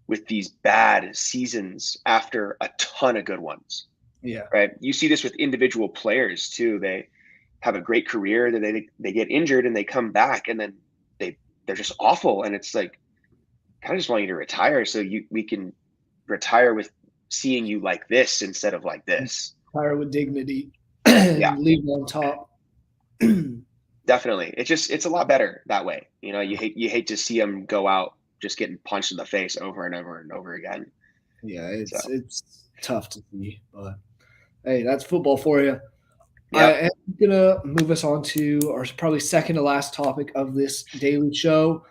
with these bad seasons after a ton of good ones. Yeah. Right. You see this with individual players too. They have a great career, then they get injured and they come back and then they're just awful. And it's like, I kind of just want you to retire so we can retire with seeing you like this instead of like this. Retire with dignity and leave on top. Definitely. It's a lot better that way. You hate to see them go out just getting punched in the face over and over and over again. Yeah, it's tough to see, but hey, that's football for you. I Yep. am going to move us on to our probably second to last topic of this daily show.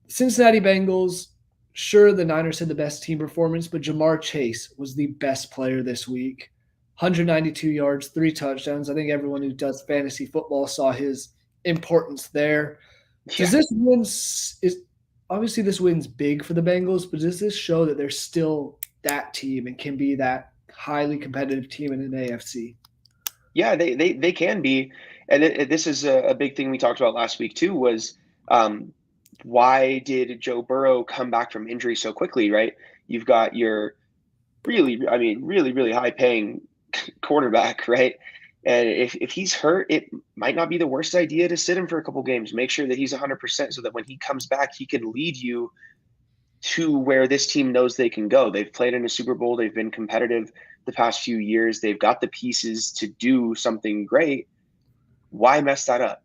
Cincinnati Bengals. Sure, the Niners had the best team performance, but Jamar Chase was the best player this week. 192 yards, 3 touchdowns. I think everyone who does fantasy football saw his importance there. Does Yeah. this win is obviously this win's big for the Bengals, but does this show that they're still that team and can be that highly competitive team in an AFC? Yeah, they can be, and this is a big thing we talked about last week too. Was um, why did Joe Burrow come back from injury so quickly? Right, you've got your really high paying quarterback, right? And if he's hurt, it might not be the worst idea to sit him for a couple games. Make sure that he's 100%, so that when he comes back, he can lead you to where this team knows they can go. They've played in a Super Bowl. They've been competitive the past few years. They've got the pieces to do something great. Why mess that up?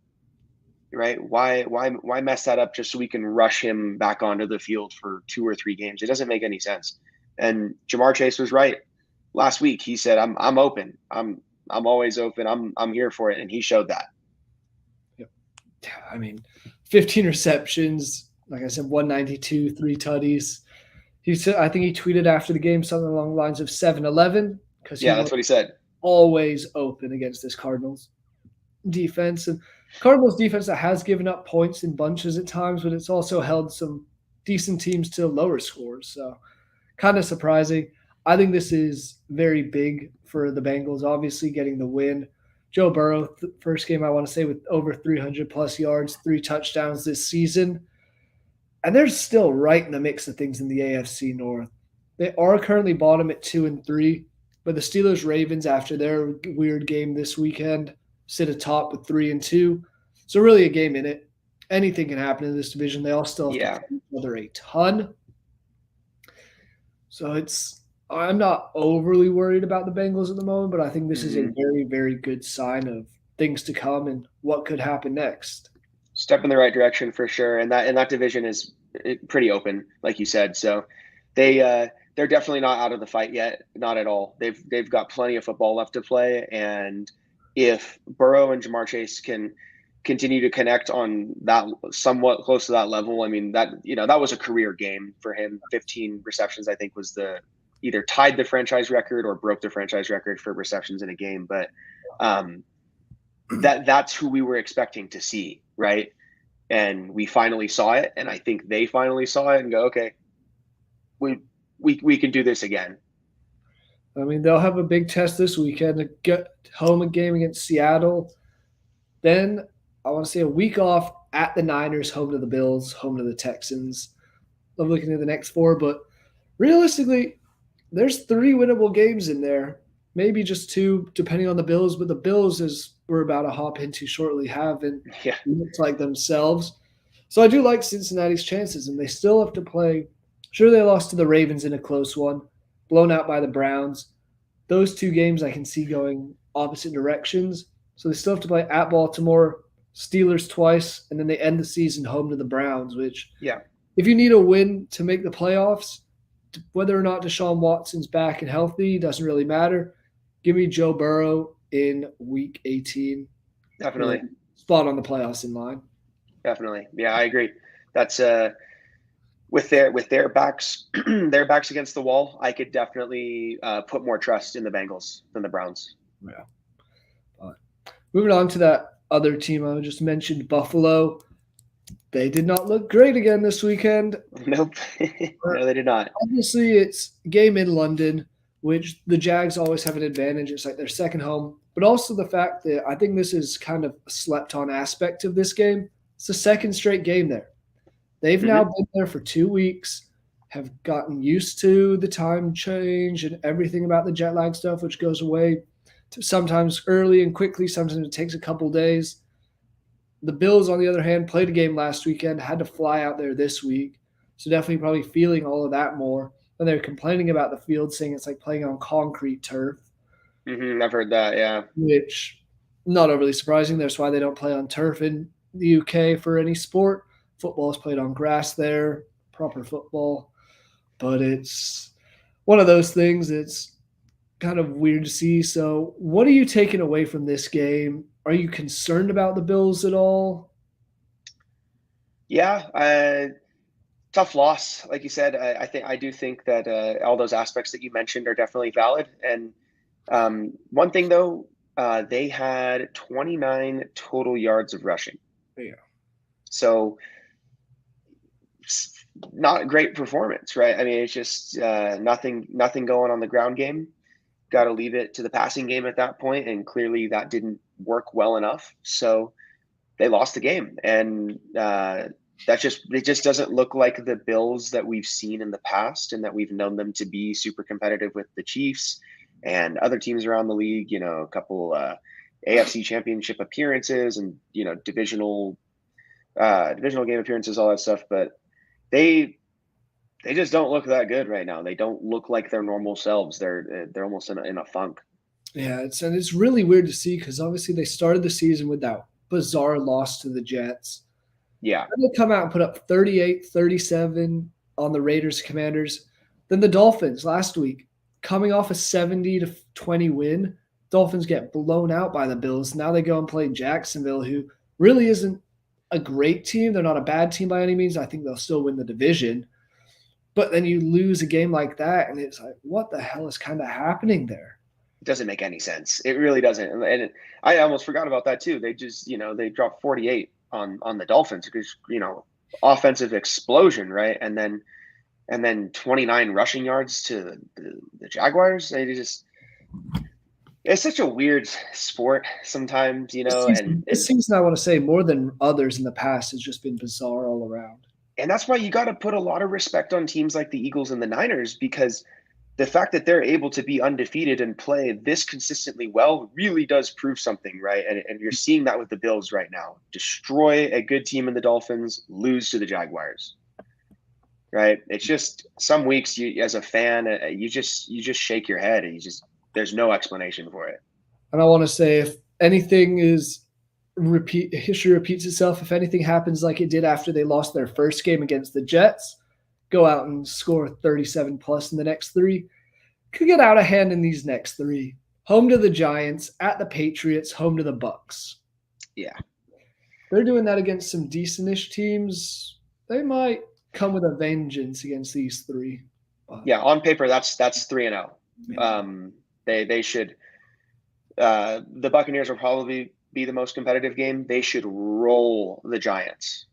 Right? Why mess that up just so we can rush him back onto the field for 2 or 3 games? It doesn't make any sense. And Jamar Chase was right last week. He said, I'm open. I'm always open. I'm here for it. And he showed that. Yep. I mean, 15 receptions, like I said, 192, 3 tutties. He said, I think he tweeted after the game something along the lines of 7-11 because he Yeah, was that's what he said. always open against this Cardinals defense. And Cardinals defense that has given up points in bunches at times, but it's also held some decent teams to lower scores. So kind of surprising. I think this is very big for the Bengals, obviously getting the win. Joe Burrow, first game I want to say with over 300 plus yards, 3 touchdowns this season. And they're still right in the mix of things in the AFC North. They are currently bottom at 2-3, but the Steelers Ravens, after their weird game this weekend, sit atop with 3-2. So really a game in it. Anything can happen in this division. They all still have to Yeah. play each other a ton. So I'm not overly worried about the Bengals at the moment, but I think this is a very, very good sign of things to come and what could happen next. Step in the right direction for sure. And that division is pretty open, like you said. So they're definitely not out of the fight yet. Not at all. They've got plenty of football left to play. And if Burrow and Jamar Chase can continue to connect on that somewhat close to that level, I mean, that was a career game for him. 15 receptions, I think, was the either tied the franchise record or broke the franchise record for receptions in a game. But that's who we were expecting to see, right? And we finally saw it, and I think they finally saw it and go, okay, we can do this again. I mean, they'll have a big test this weekend to get home a game against Seattle. Then I want to say a week off at the Niners, home to the Bills, home to the Texans. I'm looking at the next 4, but realistically, there's 3 winnable games in there. Maybe just 2, depending on the Bills. But the Bills, as we're about to hop into shortly, haven't looked like themselves. So I do like Cincinnati's chances, and they still have to play. Sure, they lost to the Ravens in a close one, blown out by the Browns. Those 2 games I can see going opposite directions. So they still have to play at Baltimore, Steelers twice, and then they end the season home to the Browns, which if you need a win to make the playoffs, whether or not Deshaun Watson's back and healthy doesn't really matter. Give me Joe Burrow in week 18. Definitely. Spot on the playoffs in line. Definitely. Yeah, I agree. That's with their backs their backs against the wall, I could definitely put more trust in the Bengals than the Browns. Yeah. Moving on to that other team I just mentioned, Buffalo. They did not look great again this weekend. Nope. No, they did not. Obviously, it's a game in London, which the Jags always have an advantage. It's like their second home. But also the fact that I think this is kind of a slept-on aspect of this game. It's the second straight game there. They've now been there for 2 weeks, have gotten used to the time change and everything about the jet lag stuff, which goes away sometimes early and quickly. Sometimes it takes a couple days. The Bills, on the other hand, played a game last weekend, had to fly out there this week. So definitely probably feeling all of that more. And they're complaining about the field, saying it's like playing on concrete turf. I've heard that, yeah. Which, not overly surprising. That's why they don't play on turf in the UK for any sport. Football is played on grass there, proper football. But it's one of those things. kind of weird to see. So, what are you taking away from this game? Are you concerned about the Bills at all? Yeah, tough loss, like you said. I do think that all those aspects that you mentioned are definitely valid. And one thing though, they had 29 total yards of rushing. Yeah. So not a great performance, right? I mean, it's just nothing going on the ground game. Got to leave it to the passing game at that point, and clearly that didn't work well enough. So they lost the game, and it just doesn't look like the Bills that we've seen in the past, and that we've known them to be super competitive with the Chiefs and other teams around the league. You know, a couple AFC Championship appearances, and divisional game appearances, all that stuff. But they they just don't look that good right now. They don't look like their normal selves. They're almost in a funk. Yeah, it's really weird to see because obviously they started the season with that bizarre loss to the Jets. Yeah, Then they come out and put up 38, 37 on the Raiders Commanders. Then the Dolphins last week, coming off a 70-20 win, Dolphins get blown out by the Bills. Now they go and play Jacksonville, who really isn't a great team. They're not a bad team by any means. I think they'll still win the division. But then you lose a game like that, and it's like, what the hell is kind of happening there? it doesn't make any sense. It really doesn't. I almost forgot about that too. They just they dropped 48 on the Dolphins because offensive explosion, right? And then 29 rushing yards to the Jaguars. It's such a weird sport sometimes, This season, I want to say, more than others in the past, has just been bizarre all around. and that's why you got to put a lot of respect on teams like the Eagles and the Niners, because the fact that they're able to be undefeated and play this consistently well really does prove something, right? And you're seeing that with the Bills right now. Destroy a good team in the Dolphins, lose to the Jaguars, right? It's just some weeks you, as a fan, you just shake your head, and there's no explanation for it. And I want to say, if anything history repeats itself. If anything happens like it did after they lost their first game against the Jets, go out and score 37 plus in the next three, could get out of hand in these next three. Home to the Giants, at the Patriots, home to the Bucks. Yeah. They're doing that against some decentish teams. They might come with a vengeance against these three. Yeah, on paper that's 3-0. Yeah. They should the Buccaneers will probably be the most competitive game. They should roll the Giants.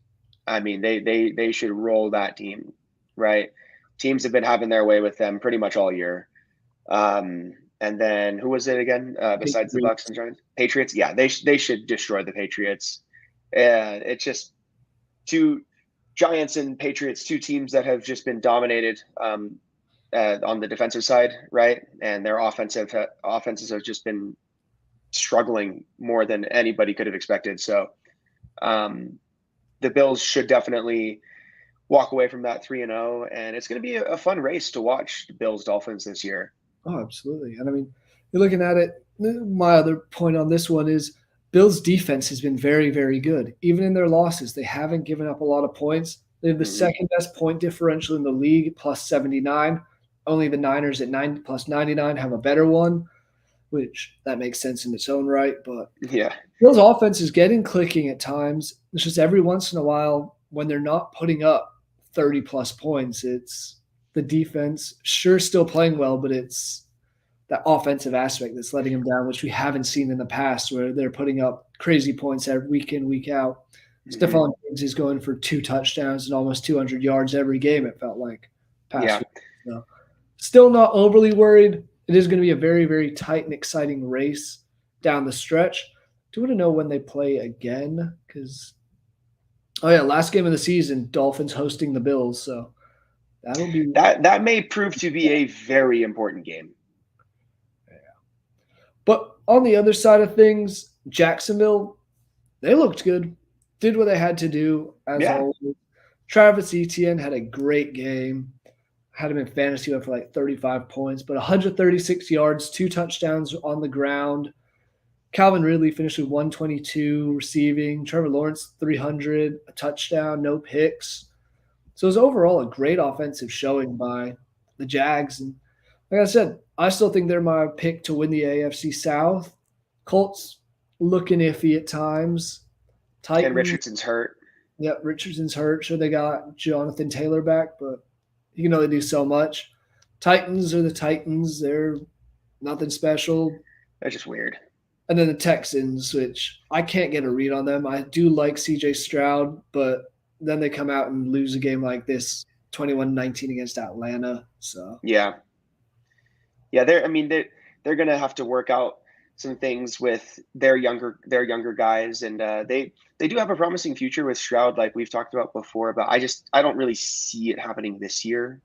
I mean, they should roll that team, right? Teams have been having their way with them pretty much all year. And then who was it again? Besides the Bucs and Giants, Patriots. Yeah, they should destroy the Patriots. It's just two Giants and Patriots, two teams that have just been dominated on the defensive side, right? And their offenses have just been struggling more than anybody could have expected. So the Bills should definitely walk away from that 3-0, and it's going to be a fun race to watch the Bills Dolphins this year. Oh, absolutely. And I mean, you're looking at it. My other point on this one is Bills defense has been very, very good. Even in their losses, they haven't given up a lot of points. They have the second best point differential in the league, plus 79. Only the Niners at plus 99 have a better one, which that makes sense in its own right. But yeah, Bills offense is getting clicking at times. It's just every once in a while when they're not putting up 30 plus points, it's the defense sure still playing well, but it's that offensive aspect that's letting them down, which we haven't seen in the past, where they're putting up crazy points every week in, week out. Stephon Diggs is going for 2 touchdowns and almost 200 yards every game, it felt like. Week. So, still not overly worried. It is going to be a very, very tight and exciting race down the stretch. Do you want to know when they play again? Because, last game of the season, Dolphins hosting the Bills. So that'll be that may prove to be a very important game. Yeah. But on the other side of things, Jacksonville, they looked good. Did what they had to do, as always. Travis Etienne had a great game. Had him in fantasy for like 35 points, but 136 yards, 2 touchdowns on the ground. Calvin Ridley finished with 122 receiving. Trevor Lawrence, 300, a touchdown, no picks. So it was overall a great offensive showing by the Jags. And like I said, I still think they're my pick to win the AFC South. Colts looking iffy at times. And Titans, Richardson's hurt. yeah, Richardson's hurt. Sure, they got Jonathan Taylor back, but he can only do so much. Titans are the Titans. They're nothing special. That's just weird. And then the Texans, which I can't get a read on them. I do like CJ Stroud, but then they come out and lose a game like this 21-19 against Atlanta. So Yeah. They're gonna have to work out some things with their younger guys, and they do have a promising future with Stroud, like we've talked about before. But I don't really see it happening this year,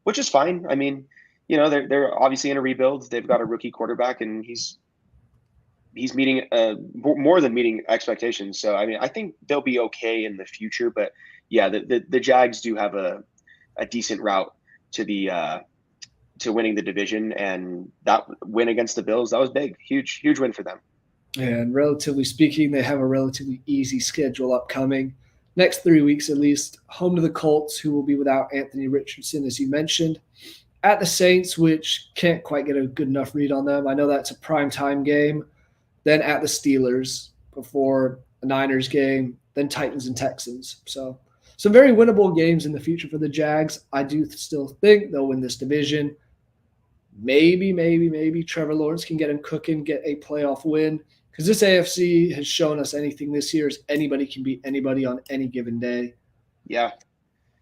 which is fine. I mean, they're obviously in a rebuild. They've got a rookie quarterback, and he's meeting more than meeting expectations. So I mean, I think they'll be okay in the future. But yeah, the Jags do have a decent route to the to winning the division, and that win against the Bills, that was big, huge win for them. And relatively speaking, they have a relatively easy schedule upcoming. Next 3 weeks at least, home to the Colts, who will be without Anthony Richardson, as you mentioned. At the Saints, which can't quite get a good enough read on them. I know that's a primetime game. Then at the Steelers before the Niners game, then Titans and Texans. So some very winnable games in the future for the Jags. I do still think they'll win this division. Maybe Trevor Lawrence can get him cooking, get a playoff win. Because this AFC has shown us anything this year is anybody can beat anybody on any given day. Yeah.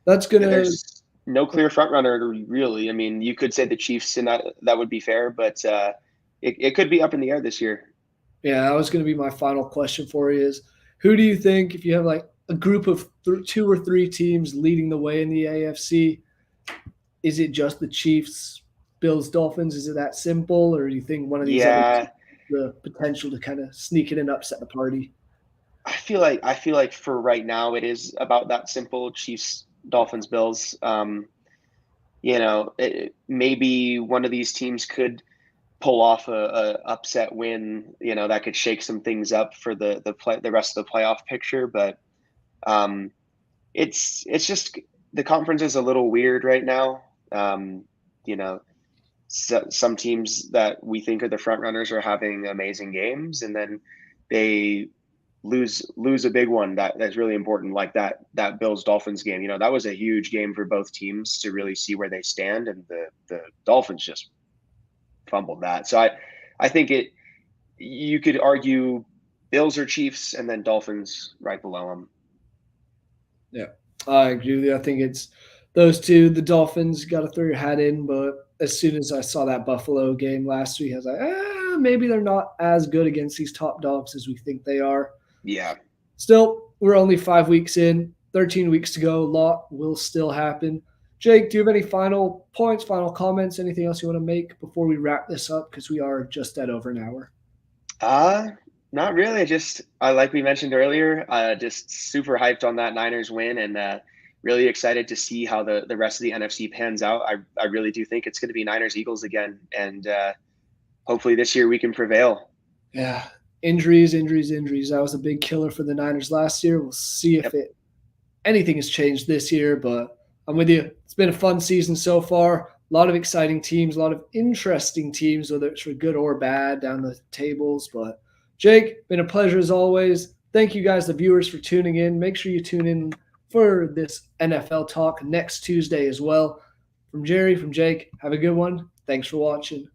That's going to – There's no clear front runner, really. I mean, you could say the Chiefs, and that would be fair, but it could be up in the air this year. Yeah, that was going to be my final question for you is who do you think, if you have like a group of 2 or 3 teams leading the way in the AFC, is it just the Chiefs, Bills, Dolphins? Is it that simple, or do you think one of these other teams the potential to kind of sneak it and upset the party? I feel like for right now it is about that simple. Chiefs, Dolphins, Bills. Maybe one of these teams could pull off a upset win. That could shake some things up for the rest of the playoff picture. But it's just the conference is a little weird right now. Some teams that we think are the front runners are having amazing games, and then they lose a big one that's really important, like that Bills Dolphins game. That was a huge game for both teams to really see where they stand, and the Dolphins just fumbled that. So I think you could argue Bills or Chiefs, and then Dolphins right below them. Yeah, I agree with you. I think it's those two. The Dolphins got to throw your hat in, but as soon as I saw that Buffalo game last week, I was like, maybe they're not as good against these top dogs as we think they are. Yeah. Still, we're only 5 weeks in, 13 weeks to go. A lot will still happen. Jake, do you have any final points, final comments, anything else you want to make before we wrap this up? Because we are just at over an hour. Not really. Like we mentioned earlier, just super hyped on that Niners win, and really excited to see how the rest of the NFC pans out. I really do think it's going to be Niners Eagles again, and hopefully this year we can prevail. Yeah, injuries. That was a big killer for the Niners last year. We'll see if anything has changed this year, but I'm with you. It's been a fun season so far. A lot of exciting teams, a lot of interesting teams, whether it's for good or bad down the tables. But Jake, been a pleasure as always. Thank you guys, the viewers, for tuning in. Make sure you tune in for this NFL talk next Tuesday as well. From Jerry, from Jake, have a good one. Thanks for watching.